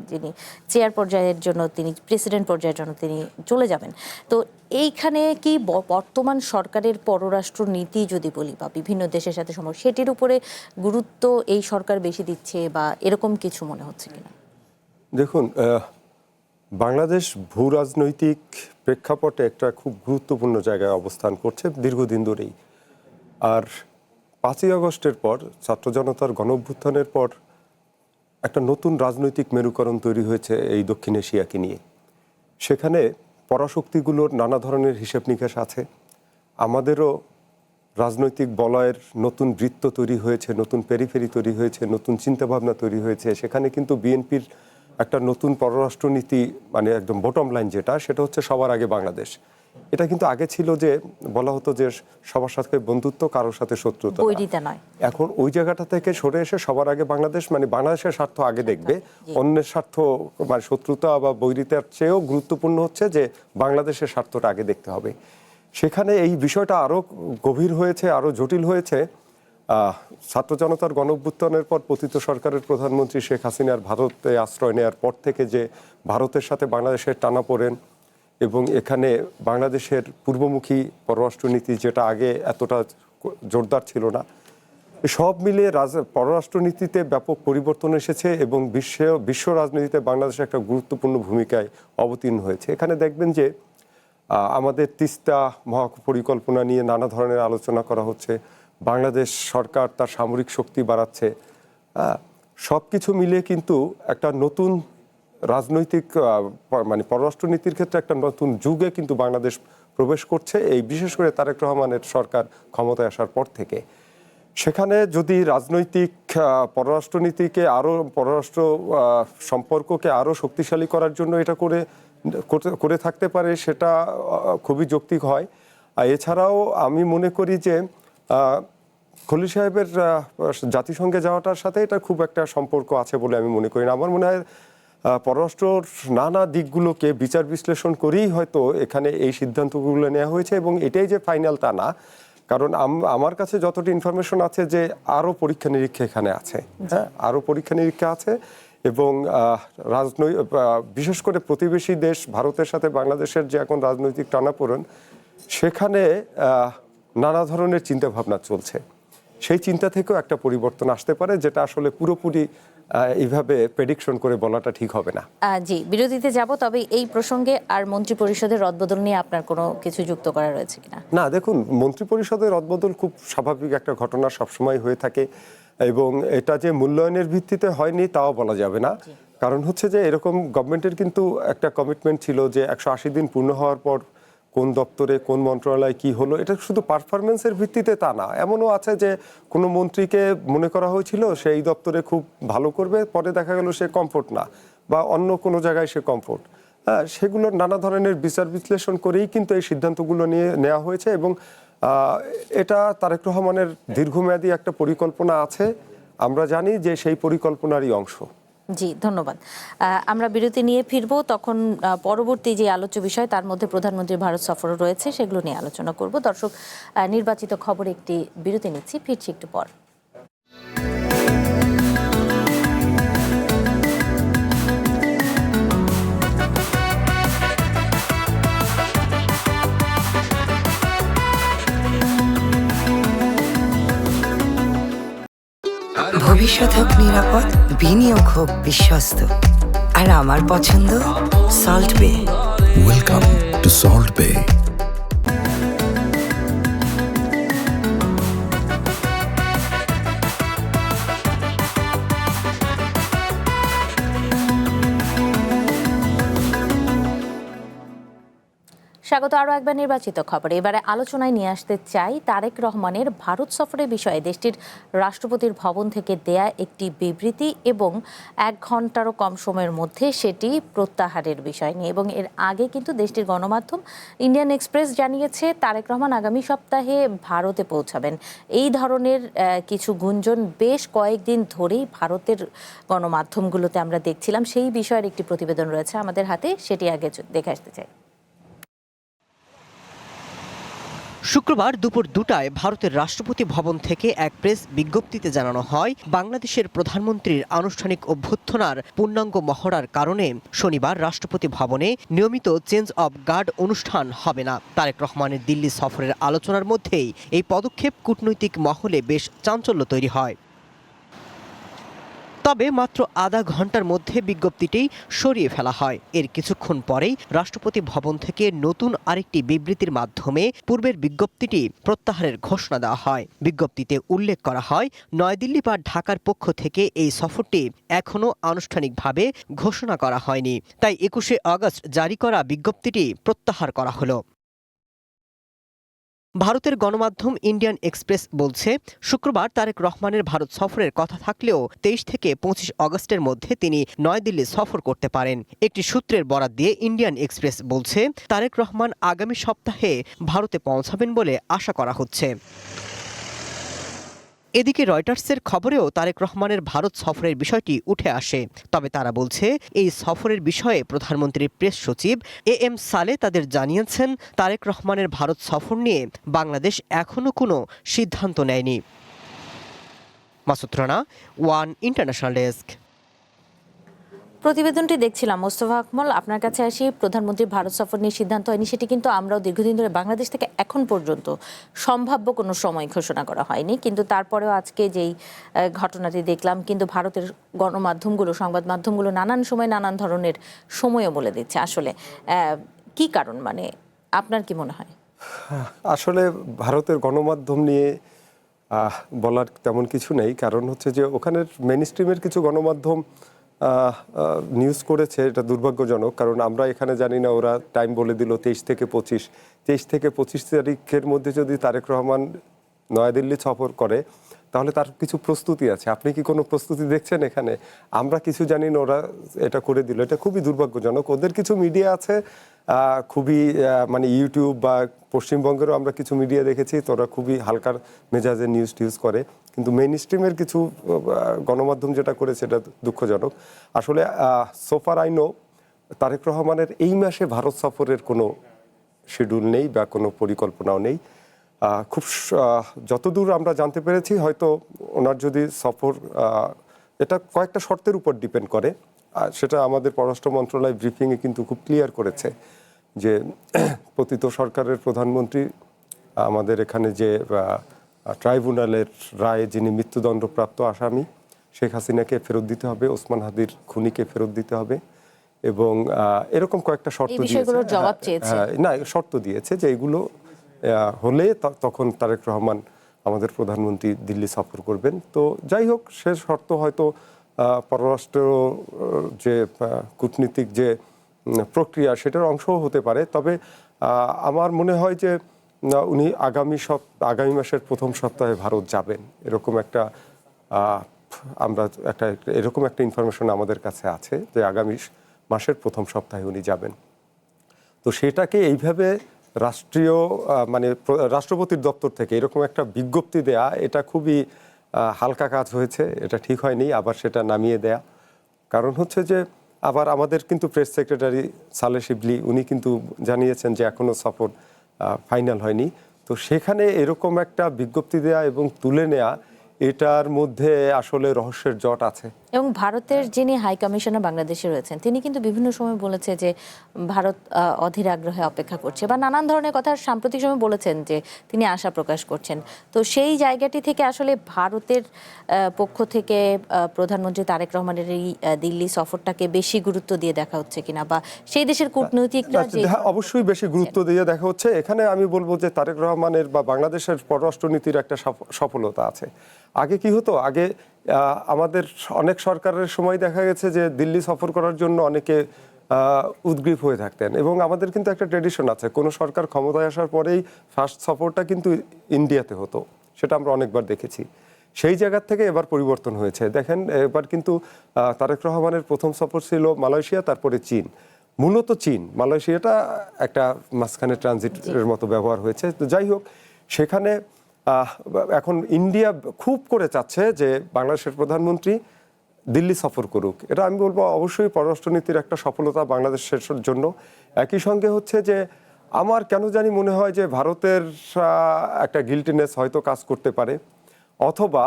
যিনি চেয়ার পর্যায়ের জন্য, তিনি প্রেসিডেন্ট পর্যায়ের জন্য তিনি চলে যাবেন, তো এইখানে কি বর্তমান সরকারের পররাষ্ট্র নীতি যদি বলি বা বিভিন্ন দেশের সাথে সম্পর্ক, সেটির উপরে গুরুত্ব এই সরকার বেশি দিচ্ছে বা এরকম কিছু মনে হচ্ছে কিনা? দেখুন, বাংলাদেশ ভূ রাজনৈতিক প্রেক্ষাপটে একটা খুব গুরুত্বপূর্ণ জায়গায় অবস্থান করছে দীর্ঘদিন ধরেই। আর 5ই আগস্টের পর, ছাত্র জনতার গণঅভ্যুত্থানের পর একটা নতুন রাজনৈতিক মেরুকরণ তৈরি হয়েছে এই দক্ষিণ এশিয়াকে নিয়ে। সেখানে পরাশক্তিগুলোর নানা ধরনের হিসেব নিকেশ আছে। আমাদেরও রাজনৈতিক বলয়ের নতুন বৃত্ত তৈরি হয়েছে, নতুন পেরিফেরি তৈরি হয়েছে, নতুন চিন্তাভাবনা তৈরি হয়েছে। সেখানে কিন্তু বিএনপির একটা নতুন পররাষ্ট্রনীতি, মানে একদম বটম লাইন যেটা, সেটা হচ্ছে সবার আগে বাংলাদেশ। এটা কিন্তু আগে ছিল যে বলা হতো যে সবার সাথে বন্ধুত্ব, কারোর সাথে শত্রুতা নয়। এখন ওই জায়গাটা থেকে সরে এসে সবার আগে বাংলাদেশ, মানে বাংলাদেশের স্বার্থ আগে দেখবে, অন্যের স্বার্থ মানে শত্রুতা বা বৈরিতার চেয়েও গুরুত্বপূর্ণ হচ্ছে যে বাংলাদেশের স্বার্থটা আগে দেখতে হবে। সেখানে এই বিষয়টা আরও গভীর হয়েছে, আরও জটিল হয়েছে। ছাত্র জনতার গণঅভ্যুত্থানের পর পতিত সরকারের প্রধানমন্ত্রী শেখ হাসিনার ভারতে আশ্রয় নেওয়ার পর থেকে যে ভারতের সাথে বাংলাদেশের টানাপোড়েন এবং এখানে বাংলাদেশের পূর্বমুখী পররাষ্ট্রনীতি, যেটা আগে এতটা জোরদার ছিল না, সব মিলিয়ে পররাষ্ট্রনীতিতে ব্যাপক পরিবর্তন এসেছে এবং বিশ্ব রাজনীতিতে বাংলাদেশ একটা গুরুত্বপূর্ণ ভূমিকায় অবতীর্ণ হয়েছে। এখানে দেখবেন যে আমাদের তিস্তা মহাপরিকল্পনা নিয়ে নানা ধরনের আলোচনা করা হচ্ছে, বাংলাদেশ সরকার তার সামরিক শক্তি বাড়াচ্ছে। সব কিছু মিলিয়ে কিন্তু একটা নতুন রাজনৈতিক মানে পররাষ্ট্রনীতির ক্ষেত্রে একটা নতুন যুগে কিন্তু বাংলাদেশ প্রবেশ করছে, এই বিশেষ করে তারেক রহমানের সরকার ক্ষমতায় আসার পর থেকে। সেখানে যদি রাজনৈতিক পররাষ্ট্রনীতিকে আরও, পররাষ্ট্র সম্পর্ককে আরও শক্তিশালী করার জন্য এটা করে থাকতে পারে, সেটা খুবই যৌক্তিক হয়। আর এছাড়াও আমি মনে করি যে খলিল সাহেবের জাতিসংঘে যাওয়াটার সাথে এটা খুব একটা সম্পর্ক আছে বলে আমি মনে করি না। আমার মনে হয় পররাষ্ট্রর নানা দিকগুলোকে বিচার বিশ্লেষণ করেই হয়তো এখানে এই সিদ্ধান্তগুলো নেওয়া হয়েছে এবং এটাই যে ফাইনাল তা না। কারণ আমার কাছে যতটা ইনফরমেশন আছে যে আরও পরীক্ষা নিরীক্ষা এখানে আছে, হ্যাঁ, আরও পরীক্ষা নিরীক্ষা আছে এবং বিশেষ করে প্রতিবেশী দেশ ভারতের সাথে বাংলাদেশের যে এখন রাজনৈতিক টানাপোড়েন, সেখানে নানা ধরনের চিন্তাভাবনা চলছে। সেই চিন্তা থেকেও একটা পরিবর্তন আসতে পারে, যেটা আসলে পুরোপুরি এইভাবে প্রেডিকশন করে বলাটা ঠিক হবে না। জি, বিরতিতে যাব, তবে এই প্রসঙ্গে আর মন্ত্রিপরিষদের রদবদল নিয়ে আপনার কোনো কিছু যুক্ত করা রয়েছে কিনা? না, দেখুন, মন্ত্রিপরিষদের রদবদল খুব স্বাভাবিক একটা ঘটনা, সবসময় হয়ে থাকে এবং এটা যে মূল্যায়নের ভিত্তিতে হয়নি তাও বলা যাবে না। কারণ হচ্ছে যে এরকম গভর্নমেন্টের কিন্তু একটা কমিটমেন্ট ছিল যে 180 দিন পূর্ণ হওয়ার পর কোন দপ্তরে কোন মন্ত্রণালয় কি হলো, এটা শুধু পারফরমেন্সের ভিত্তিতে তা না। এমনও আছে যে কোনো মন্ত্রীকে মনে করা হয়েছিল সে এই দপ্তরে খুব ভালো করবে, পরে দেখা গেল সে কমফোর্ট না, বা অন্য কোনো জায়গায় সে কমফোর্ট। হ্যাঁ, সেগুলোর নানা ধরনের বিচার বিশ্লেষণ করেই কিন্তু এই সিদ্ধান্তগুলো নিয়ে নেওয়া হয়েছে এবং এটা তারেক রহমানের দীর্ঘমেয়াদী একটা পরিকল্পনা আছে। আমরা জানি যে সেই পরিকল্পনারই অংশ। জি, ধন্যবাদ। আমরা বিরতি নিয়ে ফিরবো, তখন পরবর্তী যে আলোচ্য বিষয় তার মধ্যে প্রধানমন্ত্রীর ভারত সফরও রয়েছে, সেগুলো নিয়ে আলোচনা করব। দর্শক, নির্বাচিত খবরে একটি বিরতি নিচ্ছি, ফিরছি একটু পর। ভবিষ্যৎ হোক নিরাপদ, বিনিয়োগ হোক বিশ্বস্ত, আর আমার পছন্দ সল্ট বে। ওয়েলকাম টু সল্ট বে। স্বাগত আরও একবার নির্বাচিত খবরে। এবারে আলোচনায় নিয়ে আসতে চাই তারেক রহমানের ভারত সফরের বিষয়ে দেশটির রাষ্ট্রপতির ভবন থেকে দেয়া একটি বিবৃতি এবং 1 ঘন্টারও কম সময়ের মধ্যে সেটি প্রত্যাহারের বিষয় নিয়ে। এবং এর আগে কিন্তু দেশটির গণমাধ্যম ইন্ডিয়ান এক্সপ্রেস জানিয়েছে তারেক রহমান আগামী সপ্তাহে ভারতে পৌঁছাবেন। এই ধরনের কিছু গুঞ্জন বেশ কয়েকদিন ধরেই ভারতের গণমাধ্যমগুলোতে আমরা দেখছিলাম। সেই বিষয়ের একটি প্রতিবেদন রয়েছে আমাদের হাতে, সেটি আগে দেখে আসতে চাই। শুক্রবার দুপুর 2টায় ভারতের রাষ্ট্রপতি ভবন থেকে এক প্রেস বিজ্ঞপ্তিতে জানানো হয়, বাংলাদেশের প্রধানমন্ত্রীর আনুষ্ঠানিক অভ্যর্থনার পূর্ণাঙ্গ মহড়ার কারণে শনিবার রাষ্ট্রপতি ভবনে নিয়মিত চেঞ্জ অব গার্ড অনুষ্ঠান হবে না। তারেক রহমানের দিল্লি সফরের আলোচনার মধ্যেই এই পদক্ষেপ কূটনৈতিক মহলে বেশ চাঞ্চল্য তৈরি হয়। তবে মাত্র আধা ঘন্টার মধ্যে বিজ্ঞপ্তিটি সরিয়ে ফেলা হয়। এর কিছুক্ষণ পরেই রাষ্ট্রপতি ভবন থেকে নতুন আরেকটি বিবৃতির মাধ্যমে পূর্বের বিজ্ঞপ্তিটি প্রত্যাহারের ঘোষণা দেওয়া হয়। বিজ্ঞপ্তিতে উল্লেখ করা হয়, নয়াদিল্লি বা ঢাকার পক্ষ থেকে এই সফরটি এখনও আনুষ্ঠানিকভাবে ঘোষণা করা হয়নি, তাই 21শে আগস্ট জারি করা বিজ্ঞপ্তিটি প্রত্যাহার করা হলো। ভারতের গণমাধ্যম ইন্ডিয়ান এক্সপ্রেস বলছে, শুক্রবার তারেক রহমানের ভারত সফরের কথা থাকলেও 23 থেকে 25 আগস্টের মধ্যে তিনি নয়াদিল্লি সফর করতে পারেন। একটি সূত্রের বরাত দিয়ে ইন্ডিয়ান এক্সপ্রেস বলছে, তারেক রহমান আগামী সপ্তাহে ভারতে পৌঁছাবেন বলে আশা করা হচ্ছে। এদিকে রয়টার্সের খবরেও তারেক রহমানের ভারত সফরের বিষয়টি উঠে আসে। তবে তারা বলছে, এই সফরের বিষয়ে প্রধানমন্ত্রীর প্রেস সচিব AM সালে তাদের জানিয়েছেন, তারেক রহমানের ভারত সফর নিয়ে বাংলাদেশ এখনও কোনো সিদ্ধান্ত নেয়নি। Masud Rana, one international desk. প্রতিবেদনটি দেখছিলাম। মোস্তফা আকমল, আপনার কাছে আসি। প্রধানমন্ত্রীর ভারত সফর নিয়ে সিদ্ধান্ত হয়নি, সেটি কিন্তু আমরাও দীর্ঘদিন ধরে বাংলাদেশ থেকে এখন পর্যন্ত সম্ভাব্য কোনো সময় ঘোষণা করা হয়নি। কিন্তু তারপরেও আজকে যেই ঘটনাটি দেখলাম, কিন্তু ভারতের গণমাধ্যমগুলো, সংবাদ মাধ্যমগুলো নানান সময় নানান ধরনের সময়ও বলে দিচ্ছে। আসলে কি কারণ, মানে আপনার কি মনে হয়? আসলে ভারতের গণমাধ্যম নিয়ে বলার তেমন কিছু নেই। কারণ হচ্ছে যে ওখানের মেইন স্ট্রিমের কিছু গণমাধ্যম নিউজ করেছে, এটা দুর্ভাগ্যজনক। কারণ আমরা এখানে জানি না, ওরা টাইম বলে দিল 23 থেকে 25 তারিখের মধ্যে যদি তারেক রহমান নয়াদিল্লি সফর করে, তাহলে তার কিছু প্রস্তুতি আছে। আপনি কি কোনো প্রস্তুতি দেখছেন এখানে? আমরা কিছু জানি না, ওরা এটা করে দিল। এটা খুবই দুর্ভাগ্যজনক। ওদের কিছু মিডিয়া আছে খুবই, মানে ইউটিউব বা পশ্চিমবঙ্গেরও আমরা কিছু মিডিয়া দেখেছি, তোরা খুবই হালকার মেজাজে নিউজ টিউজ করে। কিন্তু মেইন স্ট্রিমের কিছু গণমাধ্যম যেটা করেছে, এটা দুঃখজনক। আসলে সোফার আইনো তারেক রহমানের এই মাসে ভারত সফরের কোনো শিডিউল নেই বা কোনো পরিকল্পনাও নেই। যতদূর আমরা জানতে পেরেছি হয়তো ওনার যদি সফর এটা কয়েকটা শর্তের উপর ডিপেন্ড করে, সেটা আমাদের পররাষ্ট্র মন্ত্রণালয় ব্রিফিংয়ে কিন্তু খুব ক্লিয়ার করেছে যে পতিত সরকারের প্রধানমন্ত্রী আমাদের এখানে যে ট্রাইব্যুনালের রায়ে যিনি মৃত্যুদণ্ডপ্রাপ্ত আসামি শেখ হাসিনাকে ফেরত দিতে হবে, ওসমান হাদির খুনিকে ফেরত দিতে হবে, এবং এরকম কয়েকটা শর্ত দিয়েছে। না, শর্ত দিয়েছে যে এগুলো হলে তখন তারেক রহমান আমাদের প্রধানমন্ত্রী দিল্লি সফর করবেন। তো যাই হোক, সে শর্ত হয়তো পররাষ্ট্র যে কূটনীতিক যে প্রক্রিয়া সেটার অংশও হতে পারে। তবে আমার মনে হয় যে উনি আগামী মাসের প্রথম সপ্তাহে ভারত যাবেন, এরকম একটা এরকম একটা ইনফরমেশন আমাদের কাছে আছে যে আগামী মাসের প্রথম সপ্তাহে উনি যাবেন। তো সেটাকে এইভাবে রাষ্ট্রপতির দপ্তর থেকে এরকম একটা বিজ্ঞপ্তি দেয়া, এটা খুবই হালকা কাজ হয়েছে, এটা ঠিক হয়নি। আবার সেটা নামিয়ে দেয়া কারণ হচ্ছে যে আবার আমাদের কিন্তু প্রেস সেক্রেটারি সালেহ শিবলি উনি কিন্তু জানিয়েছেন যে এখনো সফর ফাইনাল হয়নি। তো সেখানে এরকম একটা বিজ্ঞপ্তি দেয়া এবং তুলে নেয়া, এটার মধ্যে আসলে রহস্যের জট আছে। এবং ভারতের যিনি হাই কমিশনার বাংলাদেশে রয়েছেন তিনি কিন্তু বিভিন্ন সময় বলেছে যে ভারত অধীর আগ্রহে অপেক্ষা করছে বা নানান ধরনের কথা সাম্প্রতিক সময় বলেছেন যে তিনি আশা প্রকাশ করছেন। তো সেই জায়গাটি থেকে আসলে ভারতের পক্ষ থেকে প্রধানমন্ত্রী তারেক রহমানের এই দিল্লি সফরটাকে বেশি গুরুত্ব দিয়ে দেখা হচ্ছে কিনা, বা সেই দেশের কূটনৈতিকরা অবশ্যই বেশি গুরুত্ব দিয়ে দেখা হচ্ছে। এখানে আমি বলবো যে তারেক রহমানের বা বাংলাদেশের পররাষ্ট্রনীতির একটা সফলতা আছে। আগে কি হতো, আগে আমাদের অনেক সরকারের সময় দেখা গেছে যে দিল্লি সফর করার জন্য অনেকে উদ্গ্রীব হয়ে থাকতেন, এবং আমাদের কিন্তু একটা ট্রেডিশন আছে, কোনো সরকার ক্ষমতায় আসার পরেই ফার্স্ট সফরটা কিন্তু ইন্ডিয়াতে হতো, সেটা আমরা অনেকবার দেখেছি। সেই জায়গার থেকে এবার পরিবর্তন হয়েছে। দেখেন, এবার কিন্তু তারেক রহমানের প্রথম সফর ছিল মালয়েশিয়া, তারপরে চীন। মূলত চীন, মালয়েশিয়াটা একটা মাঝখানে ট্রানজিটের মতো ব্যবহার হয়েছে। তো যাই হোক, সেখানে এখন ইন্ডিয়া খুব করে চাচ্ছে যে বাংলাদেশের প্রধানমন্ত্রী দিল্লি সফর করুক। এটা আমি বলবো অবশ্যই পররাষ্ট্রনীতির একটা সফলতা বাংলাদেশের জন্য। একই সঙ্গে হচ্ছে যে আমার কেন জানি মনে হয় যে ভারতের একটা গিল্টিনেস হয়তো কাজ করতে পারে, অথবা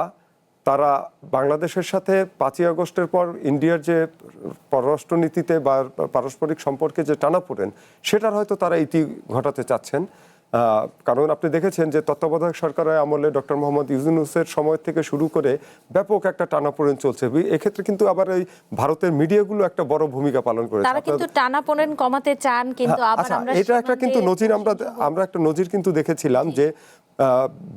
তারা বাংলাদেশের সাথে 5ই আগস্টের পর ইন্ডিয়ার যে পররাষ্ট্রনীতিতে বা পারস্পরিক সম্পর্কে যে টানাপোড়েন, সেটার হয়তো তারা ইতি ঘটাতে চাচ্ছেন। কারণ আপনি দেখেছেন যে তত্ত্বাবধায়ক সরকারের আমলে ডক্টর মোহাম্মদ ইউনূসের সময় থেকে শুরু করে ব্যাপক একটা টানাপোড়েন চলছে। এক্ষেত্রে কিন্তু আবার এই ভারতের মিডিয়াগুলো একটা বড় ভূমিকা পালন করেছে। তারা কিন্তু টানাপোড়েন কমাতে চান, কিন্তু আবার আমরা এটা একটা কিন্তু নজির আমরা একটা নজির কিন্তু দেখেছিলাম যে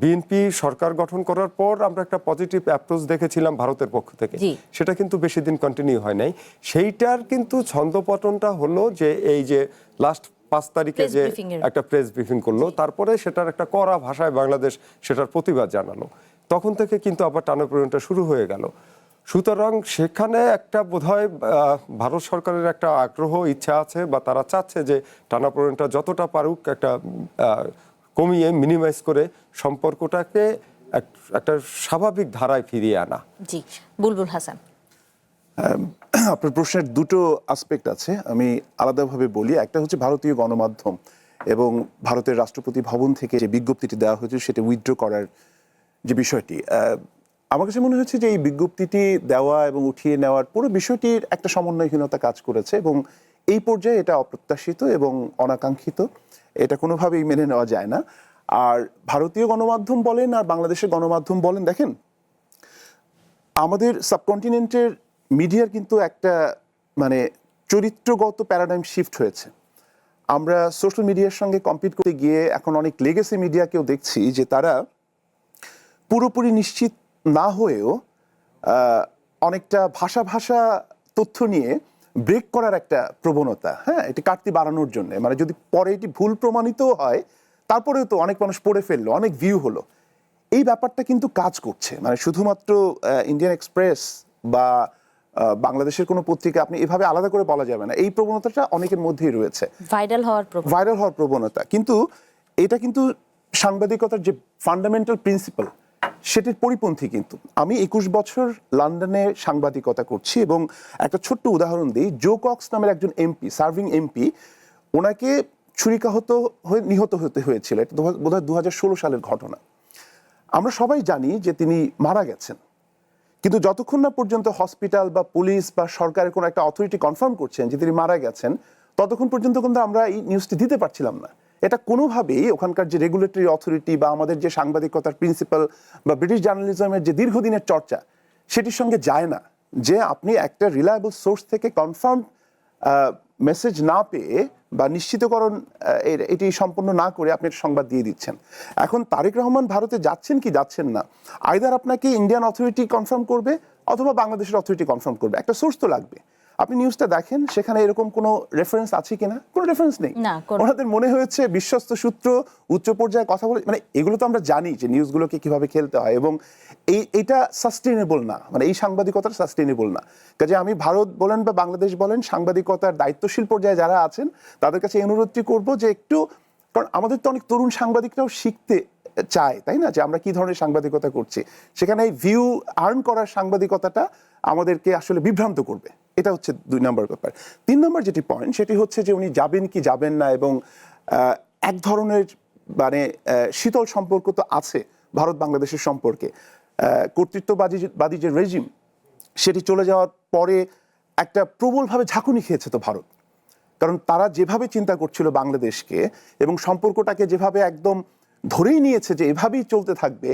বিএনপি সরকার গঠন করার পর আমরা একটা পজিটিভ অ্যাপ্রোচ দেখেছিলাম ভারতের পক্ষ থেকে, সেটা কিন্তু বেশি দিন কন্টিনিউ হয় নাই। সেইটার কিন্তু ছন্দপতনটা হলো যে এই যে লাস্ট 5 তারিখে যে একটা প্রেস ব্রিফিং করলো, তারপরে সেটার একটা কড়া ভাষায় বাংলাদেশ সেটার প্রতিবাদ জানালো, তখন থেকে কিন্তু আবার টানাপোড়েনটা শুরু হয়ে গেল। সুতরাং সেখানে একটা বোধহয় ভারত সরকারের একটা আগ্রহ, ইচ্ছা আছে, বা তারা চাচ্ছে যে টানাপোড়েনটা যতটা পারুক একটা কমিয়ে মিনিমাইজ করে সম্পর্কটাকে একটা স্বাভাবিক ধারায় ফিরিয়ে আনা। জি, বুলবুল হাসান। আপনার প্রশ্নের দুটো আসপেক্ট আছে, আমি আলাদাভাবে বলি। একটা হচ্ছে ভারতীয় গণমাধ্যম এবং ভারতের রাষ্ট্রপতি ভবন থেকে যে বিজ্ঞপ্তিটি দেওয়া হয়েছে সেটা উইথড্র করার যে বিষয়টি, আমার কাছে মনে হচ্ছে যে এই বিজ্ঞপ্তিটি দেওয়া এবং উঠিয়ে নেওয়ার পুরো বিষয়টির একটা সমন্বয়হীনতা কাজ করেছে, এবং এই পর্যায়ে এটা অপ্রত্যাশিত এবং অনাকাঙ্ক্ষিত, এটা কোনোভাবেই মেনে নেওয়া যায় না। আর ভারতীয় গণমাধ্যম বলেন আর বাংলাদেশের গণমাধ্যম বলেন, দেখেন আমাদের সাবকন্টিনেন্টের মিডিয়ার কিন্তু একটা চরিত্রগত প্যারাডাইম শিফট হয়েছে। আমরা সোশ্যাল মিডিয়ার সঙ্গে কম্পিট করতে গিয়ে এখন অনেক লেগেসি মিডিয়াকেও দেখছি যে তারা পুরোপুরি নিশ্চিত না হয়েও অনেকটা ভাষা তথ্য নিয়ে ব্রেক করার একটা প্রবণতা, হ্যাঁ, এটি কাটতি বাড়ানোর জন্য, যদি পরে এটি ভুল প্রমাণিত হয় তারপরেও তো অনেক মানুষ পড়ে ফেললো, অনেক ভিউ হলো, এই ব্যাপারটা কিন্তু কাজ করছে। শুধুমাত্র ইন্ডিয়ান এক্সপ্রেস বা বাংলাদেশের কোনো পত্রিকা আপনি এভাবে আলাদা করে বলা যাবে না, এই প্রবণতাটা অনেকের মধ্যেই রয়েছে, ভাইরাল হওয়ার প্রবণতা। কিন্তু এটা কিন্তু সাংবাদিকতার যে ফান্ডামেন্টাল প্রিন্সিপাল সেটির পরিপন্থী। কিন্তু আমি 21 বছর লন্ডনে সাংবাদিকতা করছি, এবং একটা ছোট্ট উদাহরণ দিই। জো কক্স নামের একজন এমপি, সার্ভিং এমপি, ওনাকে ছুরিকাহত হয়ে নিহত হতে হয়েছিল। এটা বোধহয় 2016 সালের ঘটনা। আমরা সবাই জানি যে তিনি মারা গেছেন, কিন্তু যতক্ষণ না পর্যন্ত হসপিটাল বা পুলিশ বা সরকারের কোনো একটা অথরিটি কনফার্ম করছেন যে তিনি মারা গেছেন, ততক্ষণ পর্যন্ত কিন্তু আমরা এই নিউজটি দিতে পারছিলাম না। এটা কোনোভাবেই ওখানকার যে রেগুলেটরি অথরিটি বা আমাদের যে সাংবাদিকতার প্রিন্সিপাল বা ব্রিটিশ জার্নালিজমের যে দীর্ঘদিনের চর্চা, সেটির সঙ্গে যায় না যে আপনি একটা রিলায়েবল সোর্স থেকে কনফার্ম মেসেজ না পেয়ে বা নিশ্চিতকরণ এটি সম্পূর্ণ না করে আপনি সংবাদ দিয়ে দিচ্ছেন। এখন তারেক রহমান ভারতে যাচ্ছেন কি যাচ্ছেন না, আইদার আপনাকে ইন্ডিয়ান অথরিটি কনফার্ম করবে অথবা বাংলাদেশের অথরিটি কনফার্ম করবে, একটা সোর্স তো লাগবে। আপনি নিউজটা দেখেন, সেখানে এরকম কোনো রেফারেন্স আছে কিনা? কোনো রেফারেন্স নেই। ওনাদের মনে হয়েছে বিশ্বস্ত সূত্র উচ্চ পর্যায়ে কথা বলে, মানে এগুলো তো আমরা জানি যে নিউজগুলোকে কিভাবে খেলতে হয়, এবং এইটা সাস্টেনেবল না, মানে এই সাংবাদিকতার সাস্টেনেবল না। কাজে আমি ভারত বলেন বা বাংলাদেশ বলেন, সাংবাদিকতার দায়িত্বশীল পর্যায়ে যারা আছেন তাদের কাছে এই অনুরোধটি করবো যে একটু, কারণ আমাদের তো অনেক তরুণ সাংবাদিকরাও শিখতে চায়, তাই না, যে আমরা কি ধরনের সাংবাদিকতা করছি। সেখানে এই ভিউ আর্ন করার সাংবাদিকতাটা আমাদেরকে আসলে বিভ্রান্ত করবে। এটা হচ্ছে 2 নম্বর ব্যাপার। 3 নম্বর যেটি পয়েন্ট, সেটি হচ্ছে যে উনি যাবেন কি যাবেন না, এবং এক ধরনের মানে শীতল সম্পর্ক তো আছে ভারত বাংলাদেশের সম্পর্কে। কর্তৃত্ববাদী যে রেজিম, সেটি চলে যাওয়ার পরে একটা প্রবলভাবে ঝাঁকুনি খেয়েছে তো ভারত, কারণ তারা যেভাবে চিন্তা করছিল বাংলাদেশকে এবং সম্পর্কটাকে যেভাবে একদম ধরেই নিয়েছে যে এভাবেই চলতে থাকবে,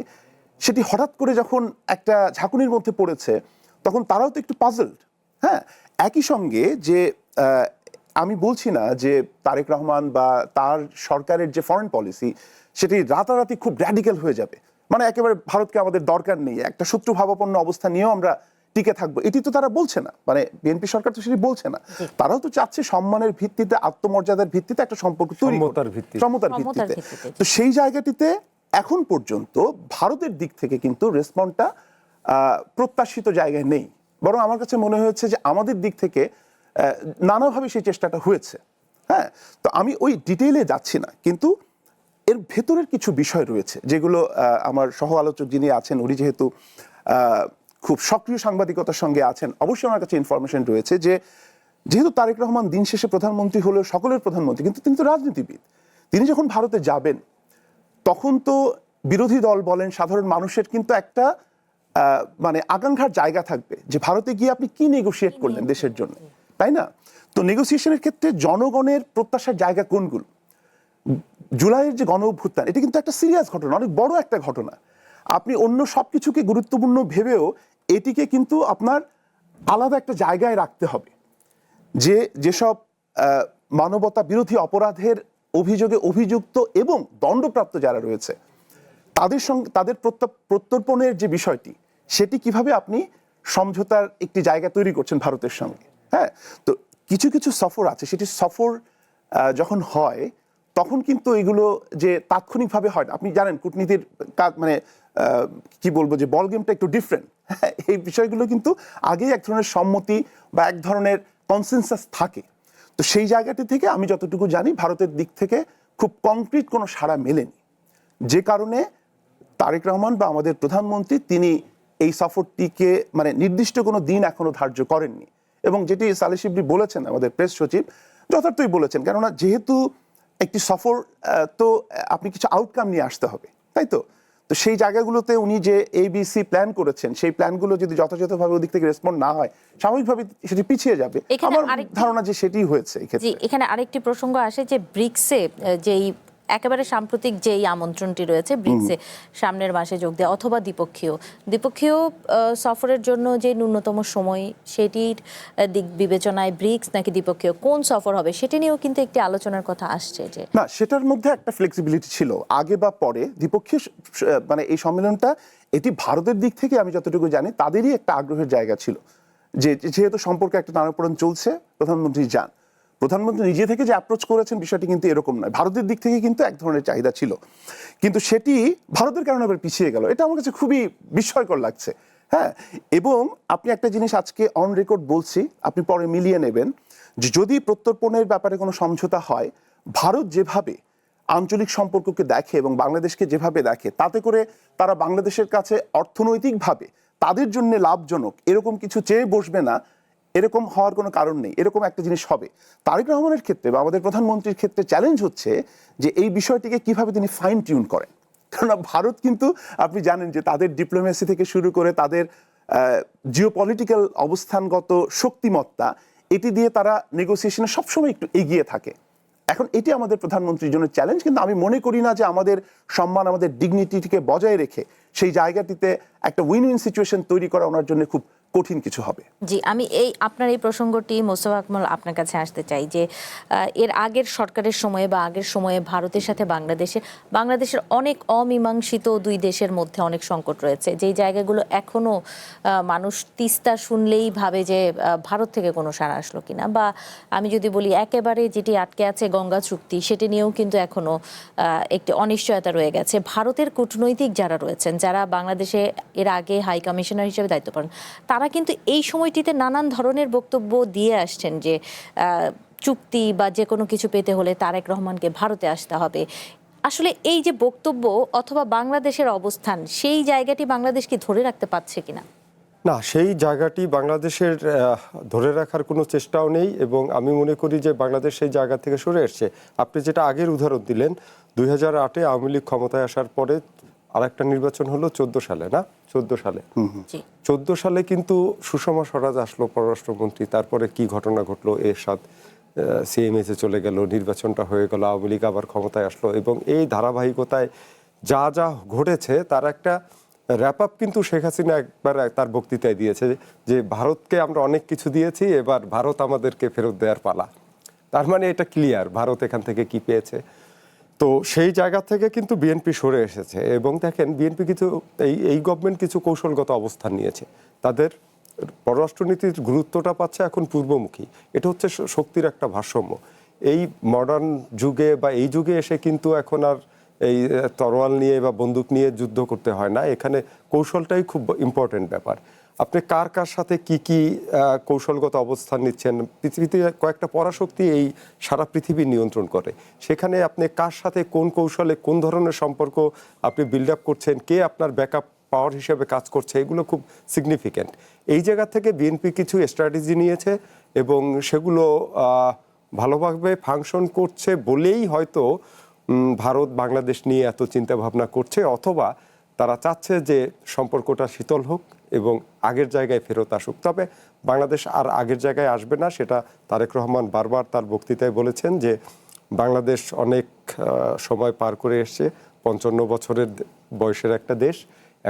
সেটি হঠাৎ করে যখন একটা ঝাঁকুনির মধ্যে পড়েছে, তখন তারাও তো একটু পাজলড। হ্যাঁ, একই সঙ্গে যে আমি বলছি না যে তারেক রহমান বা তার সরকারের যে ফরেন পলিসি সেটি রাতারাতি খুব র্যাডিক্যাল হয়ে যাবে, মানে একেবারে ভারতকে আমাদের দরকার নেই, একটা শত্রুভাবাপন্ন অবস্থা নিয়েও আমরা টিকে থাকবো, এটি তো তারা বলছে না। মানে বিএনপি সরকার তো সেটি বলছে না। তারাও তো চাচ্ছে সম্মানের ভিত্তিতে, আত্মমর্যাদার ভিত্তিতে একটা সম্পর্ক তৈরি, সমতার ভিত্তিতে। তো সেই জায়গাটিতে এখন পর্যন্ত ভারতের দিক থেকে কিন্তু রেসপন্সটা প্রত্যাশিত জায়গায় নেই, বরং আমার কাছে মনে হয়েছে যে আমাদের দিক থেকে নানাভাবে সেই চেষ্টাটা হয়েছে। হ্যাঁ, তো আমি ওই ডিটেইলে যাচ্ছি না, কিন্তু এর ভেতরের কিছু বিষয় রয়েছে যেগুলো আমার সহ আলোচক যিনি আছেন, উনি যেহেতু খুব সক্রিয় সাংবাদিকতার সঙ্গে আছেন, অবশ্যই আমার কাছে ইনফরমেশন রয়েছে যে যেহেতু তারেক রহমান দিন শেষে প্রধানমন্ত্রী হলেও সকলের প্রধানমন্ত্রী, কিন্তু তিনি তো রাজনীতিবিদ। তিনি যখন ভারতে যাবেন, তখন তো বিরোধী দল বলেন, সাধারণ মানুষের কিন্তু একটা মানে আকাঙ্ক্ষার জায়গা থাকবে যে ভারতে গিয়ে আপনি কি নেগোশিয়েট করলেন দেশের জন্য, তাই না? তো নেগোসিয়েশনের ক্ষেত্রে জনগণের প্রত্যাশার জায়গা কোনগুলো? জুলাইয়ের যে গণ অভ্যুত্থান, এটা কিন্তু একটা সিরিয়াস ঘটনা, অনেক বড় একটা ঘটনা। আপনি অন্য সব কিছুকে গুরুত্বপূর্ণ ভেবেও এটিকে কিন্তু আপনার আলাদা একটা জায়গায় রাখতে হবে। যেসব মানবতা বিরোধী অপরাধের অভিযোগে অভিযুক্ত এবং দণ্ডপ্রাপ্ত যারা রয়েছে, তাদের সঙ্গে তাদের প্রত্যর্পণের যে বিষয়টি, সেটি কিভাবে আপনি সমঝোতার একটি জায়গা তৈরি করছেন ভারতের সঙ্গে। হ্যাঁ, তো কিছু কিছু সফর আছে, সেটি সফর যখন হয় তখন কিন্তু এগুলো যে তাৎক্ষণিকভাবে হয় না। আপনি জানেন কূটনীতির মানে কি বলবো, যে বল গেমটা একটু ডিফারেন্ট। এই বিষয়গুলো কিন্তু আগেই এক ধরনের সম্মতি বা এক ধরনের কনসেনসাস থাকে। তো সেই জায়গাটি থেকে আমি যতটুকু জানি ভারতের দিক থেকে খুব কংক্রিট কোনো সাড়া মেলেনি, যে কারণে তারেক রহমান বা আমাদের প্রধানমন্ত্রী তিনি এই সফরটিকে মানে নির্দিষ্ট কোনো দিন এখনো ধার্য করেননি। এবং যেটি সালেহ শিবলি বলেছেন, আমাদের প্রেস সচিব যথার্থই বলেছেন, কেননা যেহেতু একটি সফর, তো আপনি কিছু আউটকাম নিয়ে আসতে হবে, তাই তো? তো সেই জায়গাগুলোতে উনি যে ABC প্ল্যান করেছেন, সেই প্ল্যানগুলো যদি যথাযথভাবে ওদিক থেকে রেসপন্ড না হয়, স্বাভাবিকভাবে সেটি পিছিয়ে যাবে। আমার ধারণা যে সেটি হয়েছে এই ক্ষেত্রে। এখানে আরেকটি প্রসঙ্গ আসে যে ব্রিক্সে যেই একেবারে সাম্প্রতিক যেই আমন্ত্রণটি রয়েছে ব্রিক্সে সামনের মাসে যোগ দেওয়া অথবা দ্বিপক্ষীয় সফরের জন্য যে ন্যূনতম সময়, সেটির দিক বিবেচনায় ব্রিক্স নাকি দ্বিপক্ষীয় কোন সফর হবে, সেটি নিয়েও কিন্তু একটি আলোচনার কথা আসছে। যে না, সেটার মধ্যে একটা ফ্লেক্সিবিলিটি ছিল, আগে বা পরে দ্বিপক্ষীয় মানে এই সম্মেলনটা, এটি ভারতের দিক থেকে আমি যতটুকু জানি তাদেরই একটা আগ্রহের জায়গা ছিল, যে যেহেতু সম্পর্কে একটা টানাপোড়েন চলছে, প্রধানমন্ত্রী যান। প্রধানমন্ত্রী নিজে থেকে যে অ্যাপ্রোচ করেছেন বিষয়টি কিন্তু এরকম নয়, ভারতের দিক থেকে কিন্তু এক ধরনের চাহিদা ছিল, কিন্তু সেটি ভারতের কারণে আবার পিছিয়ে গেল। এটা আমার কাছে খুবই বিস্ময়কর লাগছে। হ্যাঁ, এবং আপনি একটা জিনিস আজকে অন রেকর্ড বলছি, আপনি পরে মিলিয়ে নেবেন, যে যদি প্রত্যর্পণের ব্যাপারে কোনো সমঝোতা হয়, ভারত যেভাবে আঞ্চলিক সম্পর্ককে দেখে এবং বাংলাদেশকে যেভাবে দেখে, তাতে করে তারা বাংলাদেশের কাছে অর্থনৈতিকভাবে তাদের জন্য লাভজনক এরকম কিছু চেয়ে বসবে না, এরকম হওয়ার কোনো কারণ নেই, এরকম একটা জিনিস হবে। তারেক রহমানের ক্ষেত্রে বা আমাদের প্রধানমন্ত্রীর ক্ষেত্রে চ্যালেঞ্জ হচ্ছে যে এই বিষয়টিকে কিভাবে তিনি ফাইন টিউন করেন। কেননা ভারত কিন্তু আপনি জানেন যে তাদের ডিপ্লোমেসি থেকে শুরু করে তাদের জিওপলিটিক্যাল অবস্থানগত শক্তিমত্তা, এটি দিয়ে তারা নেগোসিয়েশনে সবসময় একটু এগিয়ে থাকে। এখন এটি আমাদের প্রধানমন্ত্রীর জন্য চ্যালেঞ্জ, কিন্তু আমি মনে করি না যে আমাদের সম্মান, আমাদের ডিগনিটিকে বজায় রেখে সেই জায়গাটিতে একটা উইন উইন সিচুয়েশন তৈরি করা ওনার জন্য খুব কঠিন কিছু হবে। জি, আমি আপনার এই প্রসঙ্গটি মোস্তফা আকমল আপনার কাছে আসতে চাই যে এর আগের সরকারের সময়ে বা আগের সময়ে ভারতের সাথে বাংলাদেশের অনেক অমীমাংসিত দুই দেশের মধ্যে অনেক সংকট রয়েছে, যেই জায়গাগুলো এখনো মানুষ তিস্তা শুনলেই ভাবে যে ভারত থেকে কোনো সাড়া আসলো কিনা, বা আমি যদি বলি একেবারে যেটি আটকে আছে গঙ্গা চুক্তি, সেটি নিয়েও কিন্তু এখনো একটি অনিশ্চয়তা রয়ে গেছে। ভারতের কূটনৈতিক যারা রয়েছেন, যারা বাংলাদেশে এর আগে হাই কমিশনার হিসেবে দায়িত্ব পালন, তারা কিন্তু এই সময়টিতে নানান ধরনের বক্তব্য দিয়ে আসছেন যে চুক্তি বা যে কোনো কিছু পেতে হলে তারেক রহমানকে ভারতে আসতে হবে। আসলে এই যে বক্তব্য অথবা বাংলাদেশের অবস্থান, সেই জায়গাটি বাংলাদেশ কি ধরে রাখতে পারছে কিনা? না, সেই জায়গাটি বাংলাদেশের ধরে রাখার কোনো চেষ্টাও নেই, এবং আমি মনে করি যে বাংলাদেশ সেই জায়গা থেকে সরে এসছে। আপনি যেটা আগের উদাহরণ দিলেন, 2008-এ আওয়ামী লীগ ক্ষমতায় আসার পরে আরেকটা নির্বাচন হলো 14 সালে, না 14 সালে 14 সালে কিন্তু সুষমা স্বরাজ আসলো পররাষ্ট্রমন্ত্রী, তারপরে কি ঘটনা ঘটলো, এরশাদ সিএমএসে চলে গেল, নির্বাচনটা হয়ে গেল, আওয়ামী লীগ আবার ক্ষমতায় আসলো, এবং এই ধারাবাহিকতায় যা যা ঘটেছে তার একটা র্যাপ আপ কিন্তু শেখ হাসিনা একবার তার বক্তৃতায় দিয়েছে যে ভারতকে আমরা অনেক কিছু দিয়েছি, এবার ভারত আমাদেরকে ফেরত দেওয়ার পালা। তার মানে এটা ক্লিয়ার ভারত এখান থেকে কি পেয়েছে। তো সেই জায়গা থেকে কিন্তু বিএনপি সরে এসেছে, এবং দেখেন বিএনপি কিছু এই গভর্নমেন্ট কিছু কৌশলগত অবস্থান নিয়েছে, তাদের পররাষ্ট্রনীতির গুরুত্বটা পাচ্ছে এখন পূর্বমুখী। এটা হচ্ছে শক্তির একটা ভারসাম্য। এই মডার্ন যুগে বা এই যুগে এসে কিন্তু এখন আর এই তরোয়াল নিয়ে বা বন্দুক নিয়ে যুদ্ধ করতে হয় না, এখানে কৌশলটাই খুব ইম্পর্টেন্ট ব্যাপার। আপনি কার কার সাথে কি কি কৌশলগত অবস্থান নিচ্ছেন, পৃথিবীতে কয়েকটা পরাশক্তি এই সারা পৃথিবী নিয়ন্ত্রণ করে, সেখানে আপনি কার সাথে কোন কৌশলে কোন ধরনের সম্পর্ক আপনি বিল্ড আপ করছেন, কে আপনার ব্যাকআপ পাওয়ার হিসেবে কাজ করছে, এগুলো খুব সিগনিফিক্যান্ট। এই জায়গা থেকে বিএনপি কিছু স্ট্র্যাটেজি নিয়েছে এবং সেগুলো ভালোভাবে ফাংশন করছে বলেই হয়তো ভারত বাংলাদেশ নিয়ে এত চিন্তা ভাবনা করছে, অথবা তারা চাচ্ছে যে সম্পর্কটা শীতল হোক এবং আগের জায়গায় ফেরত আসুক। তবে বাংলাদেশ আর আগের জায়গায় আসবে না, সেটা তারেক রহমান বারবার তার বক্তৃতায় বলেছেন যে বাংলাদেশ অনেক সময় পার করে এসছে, 55 বছরের বয়সের একটা দেশ,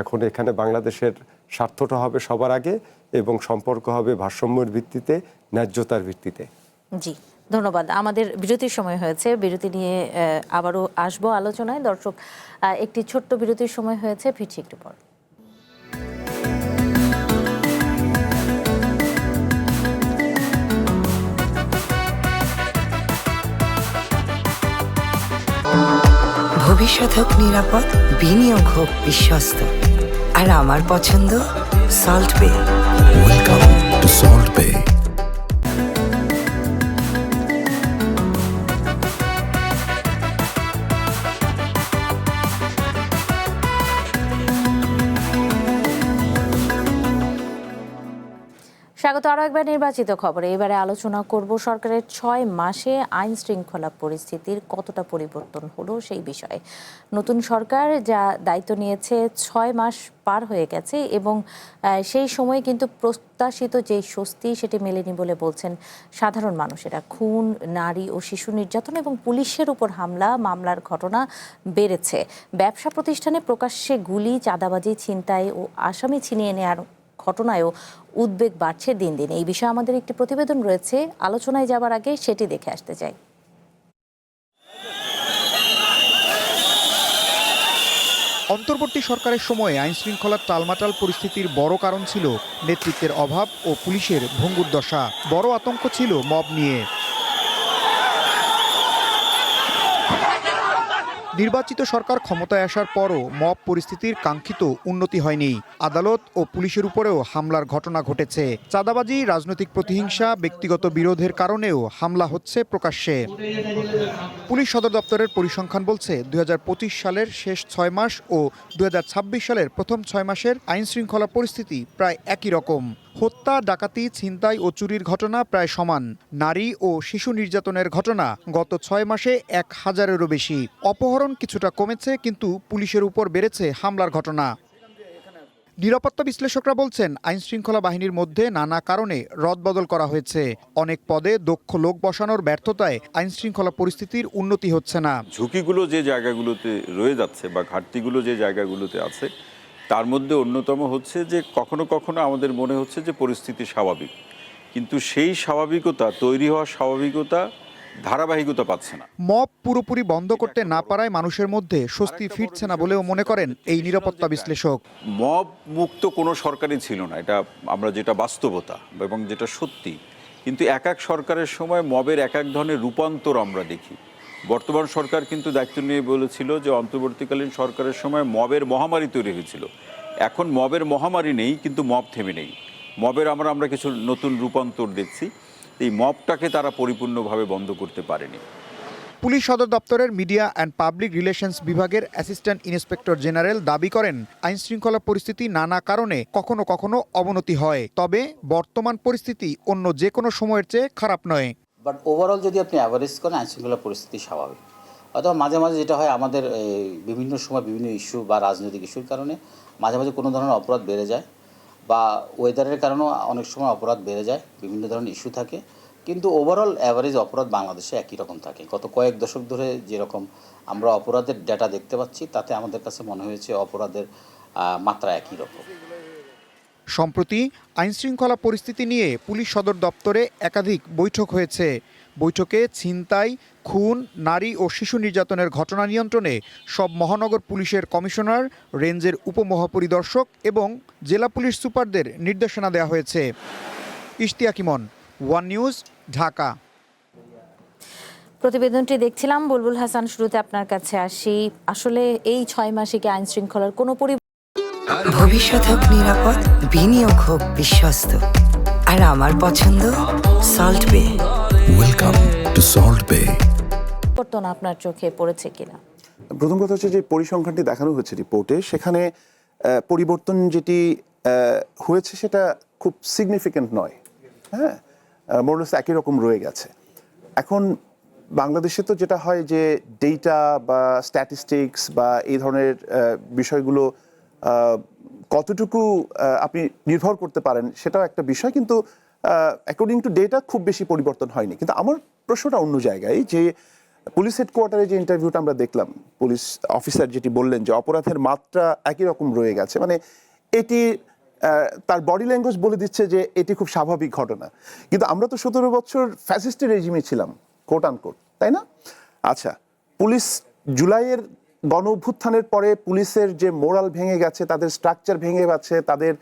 এখন এখানে বাংলাদেশের স্বার্থটা হবে সবার আগে এবং সম্পর্ক হবে ভারসাম্যের ভিত্তিতে, ন্যায্যতার ভিত্তিতে। জি, ধন্যবাদ। আমাদের বিরতির সময় হয়েছে, বিরতি নিয়ে আবারও আসবো আলোচনায়। দর্শক, একটি ছোট্ট বিরতির সময় হয়েছে, ফিরছি একটু পর। ভবিষ্যৎ হোক নিরাপদ, বিনিয়োগ হোক বিশ্বস্ত, আর আমার পছন্দ সল্ট বে। ওয়েলকাম টু সল্ট বে। স্বাগত আরও একবার নির্বাচিত খবরে। এবারে আলোচনা করব সরকারের 6 মাসে আইন শৃঙ্খলা পরিস্থিতির কতটা পরিবর্তন হলো সেই বিষয়ে। নতুন সরকার যা দায়িত্ব নিয়েছে 6 মাস পার হয়ে গেছে এবং সেই সময় কিন্তু প্রত্যাশিত যে স্বস্তি সেটি মেলেনি বলে বলছেন সাধারণ মানুষেরা। খুন, নারী ও শিশু নির্যাতন এবং পুলিশের উপর মামলার ঘটনা বেড়েছে। ব্যবসা প্রতিষ্ঠানে প্রকাশ্যে গুলি, চাঁদাবাজি, ছিনতাই ও আসামি ছিনিয়ে নেওয়ার ঘটনায়ও উদ্বেগ বাড়ছে দিন দিন। এই বিষয়ে আমাদের একটি প্রতিবেদন রয়েছে, আলোচনায় যাবার আগে সেটি দেখে আসতে চাই। অন্তর্বর্তী সরকারের সময়ে আইন শৃঙ্খলার টালমাটাল পরিস্থিতির বড় কারণ ছিল নেতৃত্বের অভাব ও পুলিশের ভঙ্গুর দশা। বড় আতঙ্ক ছিল মব নিয়ে। নির্বাচিত সরকার ক্ষমতায় আসার পরও মব পরিস্থিতির কাঙ্ক্ষিত উন্নতি হয়নি। আদালত ও পুলিশের উপরেও হামলার ঘটনা ঘটেছে। চাঁদাবাজি, রাজনৈতিক প্রতিহিংসা, ব্যক্তিগত বিরোধের কারণেও হামলা হচ্ছে প্রকাশ্যে। পুলিশ সদর দপ্তরের পরিসংখ্যান বলছে 2025 সালের শেষ 6 মাস ও 2026 সালের প্রথম 6 মাসের আইন শৃঙ্খলা পরিস্থিতি প্রায় একই রকম। হত্যা, ডাকাতি, ছিনতাই ও চুরির ঘটনা প্রায় সমান। নারী ও শিশু নির্যাতনের ঘটনা গত 6 মাসে 1000-এরও বেশি। অপহরণ কিছুটা কমেছে, কিন্তু পুলিশের উপর বেড়েছে হামলার ঘটনা। নিরাপত্তা বিশ্লেষকরা বলছেন, আইনশৃঙ্খলা বাহিনীর মধ্যে নানা কারণে রদবদল করা হয়েছে। অনেক পদে দক্ষ লোক বসানোর ব্যর্থতায় আইনশৃঙ্খলা পরিস্থিতির উন্নতি হচ্ছে না। ঝুঁকিগুলো যে জায়গাগুলোতে রয়ে যাচ্ছে বা ঘাটতিগুলো যে জায়গাগুলোতে আছে, তার মধ্যে অন্যতম হচ্ছে যে কখনো কখনো আমাদের মনে হচ্ছে যে পরিস্থিতি স্বাভাবিক, কিন্তু সেই স্বাভাবিকতা তৈরি হওয়ার স্বাভাবিকতা ধারাবাহিকতা পাচ্ছে না। মব পুরোপুরি বন্ধ করতে না পারায় মানুষের মধ্যে স্বস্তি ফিরছে না বলেও মনে করেন এই নিরাপত্তা বিশ্লেষক। মব মুক্ত কোনো সরকারই ছিল না, এটা আমরা যেটা বাস্তবতা এবং যেটা সত্যি। কিন্তু এক এক সরকারের সময় মবের এক এক ধরনের রূপান্তর আমরা দেখি। বর্তমান সরকার কিন্তু দায়িত্ব নিয়ে বলেছিল যে অন্তর্বর্তীকালীন সরকারের সময় মবের মহামারী তৈরি হয়েছিল। এখন মবের মহামারী নেই, কিন্তু মব থেমে নেই। মবের আমরা কিছু নতুন রূপান্তর দেখছি। এই মবটাকে তারা পরিপূর্ণভাবে বন্ধ করতে পারেনি। পুলিশ সদর দপ্তরের মিডিয়া অ্যান্ড পাবলিক রিলেশনস বিভাগের অ্যাসিস্ট্যান্ট ইন্সপেক্টর জেনারেল দাবি করেন, আইনশৃঙ্খলা পরিস্থিতি নানা কারণে কখনো কখনো অবনতি হয়, তবে বর্তমান পরিস্থিতি অন্য যে কোনো সময়ের চেয়ে খারাপ নয়। বাট ওভারঅল যদি আপনি অ্যাভারেজ করেন, আইনশৃঙ্খলা পরিস্থিতি স্বাভাবিক। অথবা মাঝে মাঝে যেটা হয়, আমাদের বিভিন্ন সময় বিভিন্ন ইস্যু বা রাজনৈতিক ইস্যুর কারণে মাঝে মাঝে কোনো ধরনের অপরাধ বেড়ে যায়, বা ওয়েদারের কারণেও অনেক সময় অপরাধ বেড়ে যায়, বিভিন্ন ধরনের ইস্যু থাকে। কিন্তু ওভারঅল অ্যাভারেজ অপরাধ বাংলাদেশে একই রকম থাকে। গত কয়েক দশক ধরে যেরকম আমরা অপরাধের ডেটা দেখতে পাচ্ছি, তাতে আমাদের কাছে মনে হয়েছে অপরাধের মাত্রা একই রকম। সম্প্রতি আইনশৃঙ্খলা পরিস্থিতি নিয়ে পুলিশ সদর দপ্তরে একাধিক বৈঠক হয়েছে। বৈঠকে ছিনতাই, খুন, নারী ও শিশু নির্যাতনের ঘটনা নিয়ন্ত্রণে সব মহানগর পুলিশের কমিশনার, রেঞ্জের উপমহাপরিদর্শক এবং জেলা পুলিশ সুপারদের নির্দেশনা দেওয়া হয়েছে। ইশতিয়াক ইমন, ওয়ান নিউজ, ঢাকা। প্রতিবেদনটি দেখছিলাম। বুলবুল হাসান, শুরুতে আপনার কাছে আসি। আসলে এই 6 মাসে কি আইন শৃঙ্খলার কোনো ভবিষ্যৎ হোক নিরাপদ, বিনিয়োগ হোক বিশ্বস্ত, আর আমার পছন্দ সল্ট বে। ওয়েলকাম টু সল্ট বে। পরিবর্তন আপনার চোখে পড়েছে কিনা? প্রথম কথা হচ্ছে যে পরিসংখ্যানটি দেখানো হয়েছে রিপোর্টে, সেখানে পরিবর্তন যেটি হয়েছে সেটা খুব সিগনিফিক্যান্ট নয়। হ্যাঁ, মোরলেস একই রকম রয়ে গেছে। এখন বাংলাদেশে তো যেটা হয় যে ডেটা বা স্ট্যাটিস্টিক্স বা এই ধরনের বিষয়গুলো কতটুকু আপনি নির্ভর করতে পারেন সেটাও একটা বিষয়, কিন্তু অ্যাকর্ডিং টু ডেটা খুব বেশি পরিবর্তন হয়নি। কিন্তু আমার প্রশ্নটা অন্য জায়গায়, যে পুলিশ হেডকোয়ার্টারে যে ইন্টারভিউটা আমরা দেখলাম, পুলিশ অফিসার যেটি বললেন যে অপরাধের মাত্রা একই রকম রয়ে গেছে, মানে এটি তার বডি ল্যাঙ্গুয়েজ বলে দিচ্ছে যে এটি খুব স্বাভাবিক ঘটনা। কিন্তু আমরা তো 17 বছর ফ্যাসিস্টের রেজিমে ছিলাম, কোট আনকোট, তাই না? আচ্ছা, পুলিশ জুলাইয়ের গণ অভ্যুত্থানের পরে পুলিশের যে মোরাল ভেঙে গেছে, তাদের স্ট্রাকচার ভেঙে গেছে, তাদের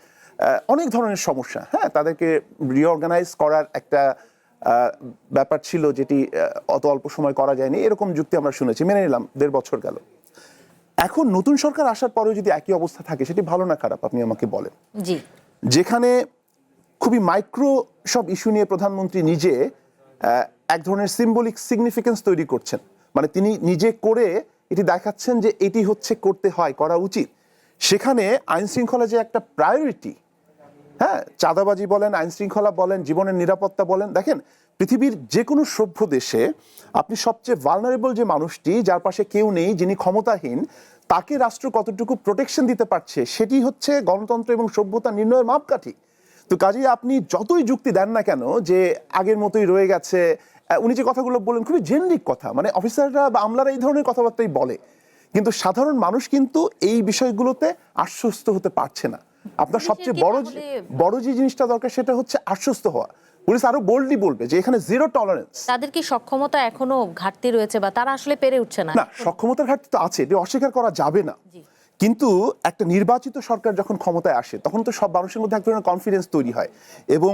অনেক ধরনের সমস্যা, হ্যাঁ, তাদেরকে রিঅর্গানাইজ করার একটা ব্যাপার ছিল যেটি অত অল্প সময় করা যায়নি, এরকম যুক্তি আমরা শুনেছি, মেনে নিলাম, 1.5 বছর গেল। এখন নতুন সরকার আসার পরেও যদি একই অবস্থা থাকে, সেটি ভালো না খারাপ আপনি আমাকে বলেন? জি, যেখানে খুবই মাইক্রো সব ইস্যু নিয়ে প্রধানমন্ত্রী নিজে এক ধরনের সিম্বলিক সিগনিফিকেন্স তৈরি করছেন, মানে তিনি নিজে করে এটি দেখাচ্ছেন যে এটি হচ্ছে করতে হয়, করা উচিত। সেখানে আইন শৃঙ্খলা যে একটা প্রায়োরিটি, হ্যাঁ, চাঁদাবাজি বলেন, আইন শৃঙ্খলা বলেন, জীবনের নিরাপত্তা বলেন, দেখেন পৃথিবীর যে কোনো সভ্য দেশে আপনি সবচেয়ে ভালনারেবল যে মানুষটি, যার পাশে কেউ নেই, যিনি ক্ষমতাহীন, তাকে রাষ্ট্র কতটুকু প্রোটেকশন দিতে পারছে, সেটি হচ্ছে গণতন্ত্র এবং সভ্যতা নির্ণয়ের মাপকাঠি। তো কাজেই আপনি যতই যুক্তি দেন না কেন যে আগের মতোই রয়ে গেছে, উনি যে কথাগুলো বললেন খুবই জেনেরিক কথা, মানে অফিসাররা বা আমলারা এই ধরনের কথাবার্তাই বলে, কিন্তু সাধারণ মানুষ কিন্তু এই বিষয়গুলোতে আশ্বস্ত হতে পারছে না। আপনার সবচেয়ে বড় যে জিনিসটা দরকার সেটা হচ্ছে আশ্বস্ত হওয়া। পুলিশ আরো বোল্ডলি বলবে যে এখানে জিরো টলারেন্স। তাদের কি সক্ষমতা এখনো ঘাটতি রয়েছে, বা তারা আসলে পেরে উঠছে না? না, সক্ষমতার ঘাটতি তো আছে, এটি অস্বীকার করা যাবে না। কিন্তু একটা নির্বাচিত সরকার যখন ক্ষমতায় আসে, তখন তো সব মানুষের মধ্যে এক ধরনের কনফিডেন্স তৈরি হয়, এবং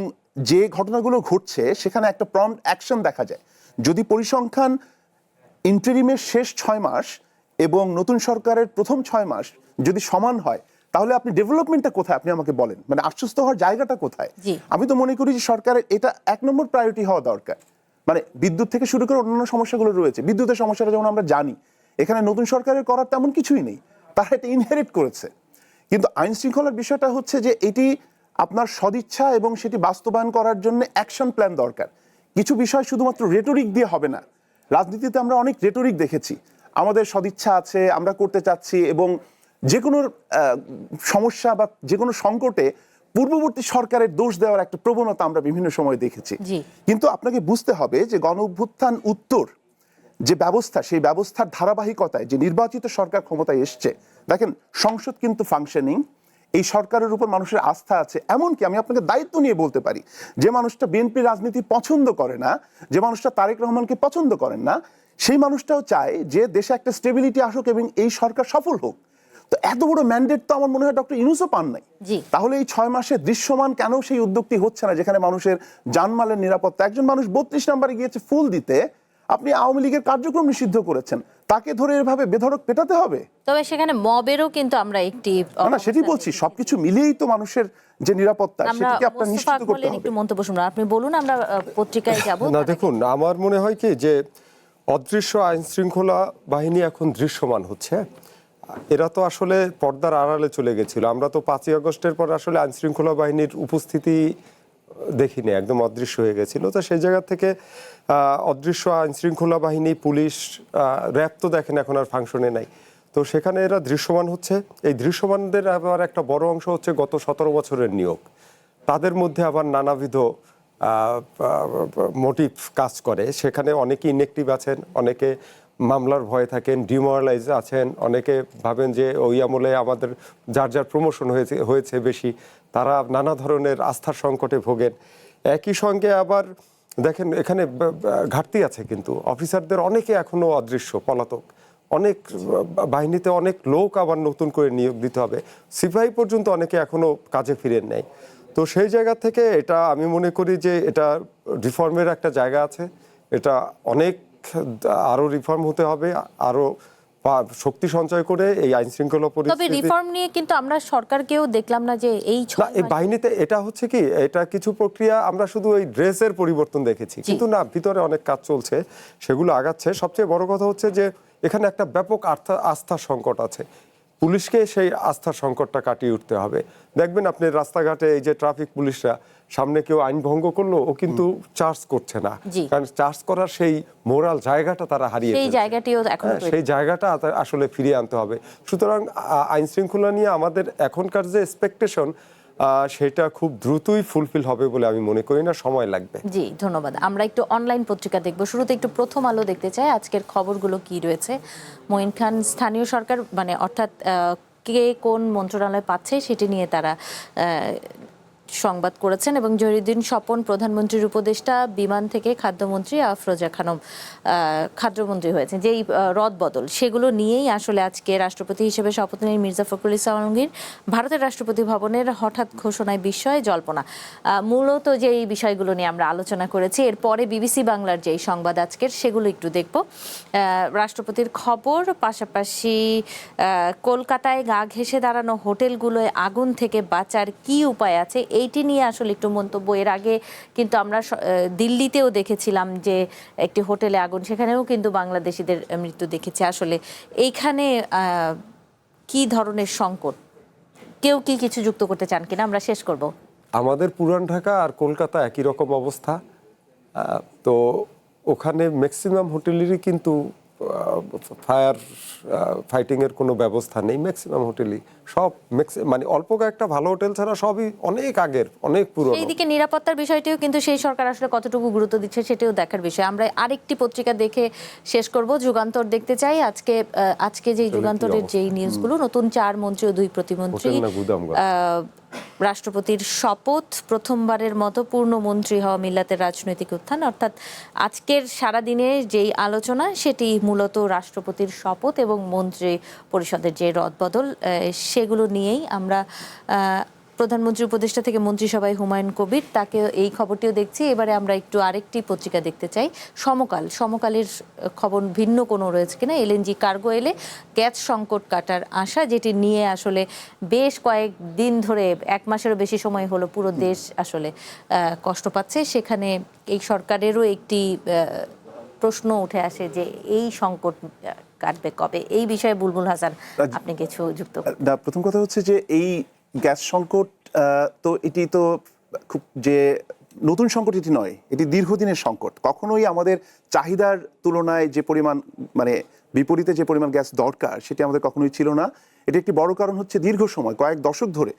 যে ঘটনাগুলো ঘটছে সেখানে একটা প্রম্পট অ্যাকশন দেখা যায়। যদি পরিসংখ্যান ইন্টারিমের শেষ 6 মাস এবং নতুন সরকারের প্রথম 6 মাস যদি সমান হয়, তাহলে আপনি ডেভেলপমেন্টটা কোথায় আপনি আমাকে বলেন, মানে আশ্বস্ত হওয়ার জায়গাটা কোথায়? আমি তো মনে করি যে সরকারের এটা 1 নম্বর প্রায়োরিটি হওয়া দরকার। মানে বিদ্যুৎ থেকে শুরু করে অন্যান্য সমস্যাগুলো রয়েছে, বিদ্যুতের সমস্যাটা যেমন আমরা জানি, এখানে নতুন সরকারের করার তেমন কিছুই নেই, তারা এটা ইনহেরিট করেছে। কিন্তু আইন শৃঙ্খলার বিষয়টা হচ্ছে যে এটি আপনার সদিচ্ছা এবং সেটি বাস্তবায়ন করার জন্য অ্যাকশন প্ল্যান দরকার। কিছু বিষয় শুধুমাত্র রেটরিক দিয়ে হবে না। রাজনীতিতে আমরা অনেক রেটরিক দেখেছি, আমাদের সদিচ্ছা আছে, আমরা করতে চাচ্ছি, এবং যে কোনো সমস্যা বা যে কোনো সংকটে পূর্ববর্তী সরকারের দোষ দেওয়ার একটা প্রবণতা আমরা বিভিন্ন সময় দেখেছি। কিন্তু আপনাকে বুঝতে হবে যে গণ অভ্যুত্থান উত্তর যে ব্যবস্থা, সেই ব্যবস্থার ধারাবাহিকতায় যে নির্বাচিত সরকার ক্ষমতায় এসছে, দেখেন সংসদ কিন্তু ফাংশনিং, এই সরকারের উপর মানুষের আস্থা আছে। এমনকি আমি আপনাকে দায়িত্ব নিয়ে বলতে পারি, যে মানুষটা বিএনপি রাজনীতি পছন্দ করে না, যে মানুষটা তারেক রহমানকে পছন্দ করেন না, সেই মানুষটাও চায় যে দেশে একটা স্টেবিলিটি আসুক এবং এই সরকার সফল হোক। তো এত বড় ম্যান্ডেট তো আমার মনে হয় ডক্টর ইউনূসও পান নাই। তাহলে এই 6 মাসে দৃশ্যমান কেন সেই উদ্যোগটি হচ্ছে না, যেখানে মানুষের জানমালের নিরাপত্তা? একজন মানুষ 32 নম্বরে গিয়েছে ফুল দিতে, আপনি আওয়ামী লীগের কার্যক্রম নিষিদ্ধ করেছেন, তাকে ধরে এভাবে বেধড়ক পেটাতে হবে? তবে সেখানে মবেরও কিন্তু আমরা একটি না, সেটি বলছি, সবকিছু মিলিয়েই তো মানুষের যে নিরাপত্তা, সেটাকে আপনার নিশ্চিত করতে হবে। একটু মন্তব্য শুনবো, আপনি বলুন, আমরা পত্রিকায় যাব। না দেখুন, আমার মনে হয় কি যে অদৃশ্য আইন শৃঙ্খলা বাহিনী এখন দৃশ্যমান হচ্ছে। এরা তো আসলে পর্দার আড়ালে চলে গেছিল। আমরা তো 5ই আগস্টের পর আসলে আইন শৃঙ্খলা বাহিনীর উপস্থিতি দেখিনি, একদম অদৃশ্য হয়ে গেছিল। তো সেই জায়গা থেকে অদৃশ্য আইন শৃঙ্খলা বাহিনী, পুলিশ, র্যাব তো দেখেন এখন আর ফাংশনে নাই। তো সেখানে এরা দৃশ্যমান হচ্ছে। এই দৃশ্যমানদের আবার একটা বড় অংশ হচ্ছে গত 17 বছরের নিয়োগ। তাদের মধ্যে আবার নানাবিধ মোটিভ কাজ করে। সেখানে অনেকে ইনএক্টিভ আছেন, অনেকে মামলার ভয়ে থাকেন, ডিমোরালাইজ আছেন, অনেকে ভাবেন যে ওই আমলে আমাদের যার যার প্রমোশন হয়েছে বেশি, তারা নানা ধরনের আস্থার সংকটে ভোগেন। একই সঙ্গে আবার দেখেন এখানে ঘাটতি আছে, কিন্তু অফিসারদের অনেকে এখনো অদৃশ্য, পলাতক। অনেক বাহিনীতে অনেক লোক আবার নতুন করে নিয়োগ দিতে হবে। সিপাহী পর্যন্ত অনেকে এখনো কাজে ফিরেন নাই। তো সেই জায়গা থেকে এটা আমি মনে করি যে এটা রিফর্মের একটা জায়গা আছে। এটা অনেক আরো রিফর্ম হতে হবে, আরো শক্তি সঞ্চয় করে এই আইন শৃঙ্খলা পরিস্থিতি। তবে রিফর্ম নিয়ে কিন্তু আমরা সরকারকেও দেখলাম না যে এই বাহিনীতে এটা হচ্ছে কি, এটা কিছু প্রক্রিয়া আমরা শুধু এই ড্রেসের পরিবর্তন দেখেছি, কিন্তু না, ভিতরে অনেক কাজ চলছে, সেগুলো আগাচ্ছে। সবচেয়ে বড় কথা হচ্ছে যে এখানে একটা ব্যাপক আস্থার সংকট আছে। পুলিশকে সেই আস্থার সংকটটা কাটিয়ে উঠতে হবে। দেখবেন আপনি রাস্তাঘাটে এই যে ট্রাফিক পুলিশরা, সামনে কেউ আইন ভঙ্গ করলো, ও কিন্তু চার্জ করছে না, কারণ চার্জ করার সেই মোরাল জায়গাটা তারা হারিয়ে সেই জায়গাটিও এখন সেই জায়গাটা আসলে ফিরিয়ে আনতে হবে। সুতরাং আইন শৃঙ্খলা নিয়ে আমাদের এখনকার যে এক্সপেকটেশন, সেটা খুব দ্রুতই ফুলফিল হবে বলে আমি মনে করি না, সময় লাগবে। জি, ধন্যবাদ। আমরা একটু অনলাইন পত্রিকা দেখব। শুরুতে একটু প্রথম আলো দেখতে চাই, আজকের খবরগুলো কি রয়েছে। মঈন খান, স্থানীয় সরকার মানে অর্থাৎ কে কোন মন্ত্রণালয় পাচ্ছে সেটি নিয়ে তারা সংবাদ করেছেন, এবং জহিরুদ্দিন স্বপন প্রধানমন্ত্রীর উপদেষ্টা, বিমান থেকে খাদ্যমন্ত্রী, আফরোজা খানম খাদ্যমন্ত্রী হয়েছেন। যেই রদ বদল, সেগুলো নিয়েই আসলে আজকে রাষ্ট্রপতি হিসেবে শপথ নেন মির্জা ফখরুল ইসলাম আলমগীর। ভারতের রাষ্ট্রপতি ভবনের হঠাৎ ঘোষণায় বিস্ময়ে জল্পনা, মূলত যে এই বিষয়গুলো নিয়ে আমরা আলোচনা করেছি। এরপরে বিবিসি বাংলার যেই সংবাদ আজকের, সেগুলো একটু দেখব। রাষ্ট্রপতির খবর, পাশাপাশি কলকাতায় গা ঘেঁষে দাঁড়ানো হোটেলগুলোয় আগুন থেকে বাঁচার কি উপায় আছে, এইটি নিয়ে আসলে একটু মন্তব্য। এর আগে কিন্তু আমরা দিল্লিতেও দেখেছিলাম যে একটি হোটেলে আগুন, সেখানেও কিন্তু বাংলাদেশিদের মৃত্যু দেখেছি। আসলে এইখানে কি ধরনের সংকট, কেউ কি কিছু যুক্ত করতে চান কিনা, আমরা শেষ করব। আমাদের পুরান ঢাকা আর কলকাতা একই রকম অবস্থা। তো ওখানে ম্যাক্সিমাম হোটেলেরই কিন্তু ফায়ার ফাইটিংয়ের কোনো ব্যবস্থা নেই। ম্যাক্সিমাম হোটেলই সব মানে অল্প কয়েকটা ভালো হোটেল ছাড়া সবই অনেক আগের, অনেক পুরনো। এইদিকে নিরাপত্তার বিষয়টিও কিন্তু সেই সরকার আসলে কতটুকু গুরুত্ব দিচ্ছে সেটাও দেখার বিষয়। আমরা আরেকটি পত্রিকা দেখে শেষ করব, যুগান্তর দেখতে চাই। আজকে যে যুগান্তরের যেই নিউজগুলো, নতুন 4 মন্ত্রী ও 2 প্রতিমন্ত্রী, রাষ্ট্রপতির শপথ, প্রথমবারের মতো পূর্ণমন্ত্রী হওয়া মিল্লাতের রাজনৈতিক উত্থান। অর্থাৎ আজকের সারাদিনের যেই আলোচনা, সেটি মূলত রাষ্ট্রপতির শপথ এবং মন্ত্রী পরিষদের যে রদবদল, সেগুলো নিয়েই আমরা প্রধানমন্ত্রী উপদেষ্টা থেকে মন্ত্রিসভায় হুমায়ুন কবির, তাকে এই খবরটিও দেখছি। এবারে আমরা একটু আরেকটি পত্রিকা দেখতে চাই, সমকালের খবর ভিন্ন কোনো রয়েছে কিনা। এলএনজি কার্গো এলে গ্যাস সংকট কাটার আশা, যেটি নিয়ে আসলে বেশ কয়েকদিন ধরে, 1 মাসেরও বেশি সময় হলো, পুরো দেশ আসলে কষ্ট পাচ্ছে। সেখানে এই সরকারেরও একটি প্রশ্ন উঠে আসে যে এই সংকট কাটবে কবে। এই বিষয়ে বুলবুল হাসান, আপনি কিছু যুক্ত? প্রথম কথা হচ্ছে যে এই গ্যাস সংকট তো এটি তো খুব যে নতুন সংকট এটি নয়, এটি দীর্ঘদিনের সংকট। কখনোই আমাদের চাহিদার তুলনায় যে পরিমাণ মানে বিপরীতে যে পরিমাণ গ্যাস দরকার সেটি আমাদের কখনোই ছিল না। এটি একটি বড় কারণ হচ্ছে দীর্ঘ সময় কয়েক দশক ধরে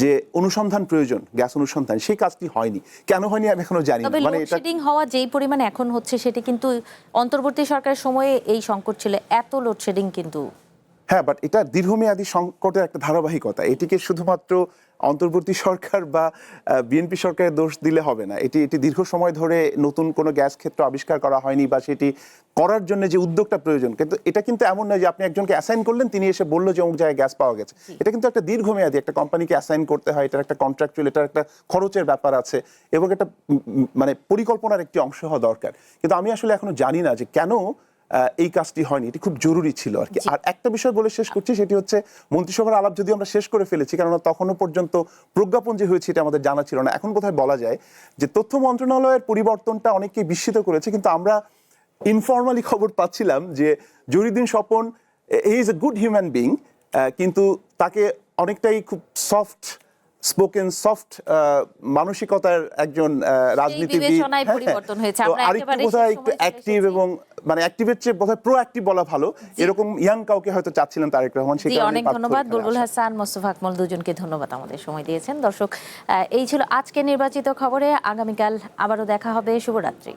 যে অনুসন্ধান প্রয়োজন, গ্যাস অনুসন্ধান, সেই কাজটি হয়নি। কেন হয়নি আমি এখনো জানি না। মানে লোডশেডিং হওয়া যেই পরিমাণে এখন হচ্ছে সেটি কিন্তু অন্তর্বর্তী সরকারের সময়ে এই সংকট ছিল, এত লোডশেডিং কিন্তু। হ্যাঁ, বাট এটা দীর্ঘমেয়াদী সংকটের একটা ধারাবাহিকতা। এটিকে শুধুমাত্র অন্তর্বর্তী সরকার বা বিএনপি সরকারের দোষ দিলে হবে না। এটি দীর্ঘ সময় ধরে নতুন কোনো গ্যাস ক্ষেত্র আবিষ্কার করা হয়নি বা সেটি করার জন্য যে উদ্যোগটা প্রয়োজন, কিন্তু এটা কিন্তু এমন নয় যে আপনি একজনকে অ্যাসাইন করলেন, তিনি এসে বললো যে অমুক জায়গায় গ্যাস পাওয়া গেছে। এটা কিন্তু একটা দীর্ঘমেয়াদী, একটা কোম্পানিকে অ্যাসাইন করতে হয়, এটার একটা কন্ট্রাকচুয়াল, এটার একটা খরচের ব্যাপার আছে এবং একটা মানে পরিকল্পনার একটি অংশ হওয়া দরকার। কিন্তু আমি আসলে এখনো জানি না যে কেন এই কাজটি হয়নি। এটি খুব জরুরি ছিল আর কি। আর একটা বিষয় বলে শেষ করছি, সেটি হচ্ছে মন্ত্রিসভার আলাপ যদিও আমরা শেষ করে ফেলেছি, কারণ তখনও পর্যন্ত প্রজ্ঞাপন যে হয়েছে এটা আমাদের জানা ছিল না। এখন কোথায় বলা যায় যে তথ্য মন্ত্রণালয়ের পরিবর্তনটা অনেককে বিস্মিত করেছে, কিন্তু আমরা ইনফর্মালি খবর পাচ্ছিলাম যে Jahiruddin Swapan he is a good human being, কিন্তু তাকে অনেকটাই খুব সফট স্পোকেন, সফট মানসিকতার একজন রাজনীতিবিদ, আরেকটু বোধহয় একটু অ্যাক্টিভ এবং মানে অ্যাক্টিভের চেয়ে বোধহয় প্রোঅ্যাক্টিভ বলা ভালো, এরকম ইয়াং কাউকে হয়তো চাচ্ছিলেন তারেক রহমান। অনেক ধন্যবাদ বুলবুল হাসান, মোস্তফা আকমল, দুজনকে ধন্যবাদ আমাদের সময় দিয়েছেন। দর্শক, এই ছিল আজকে নির্বাচিত খবরে। আগামীকাল আবারও দেখা হবে। শুভরাত্রি।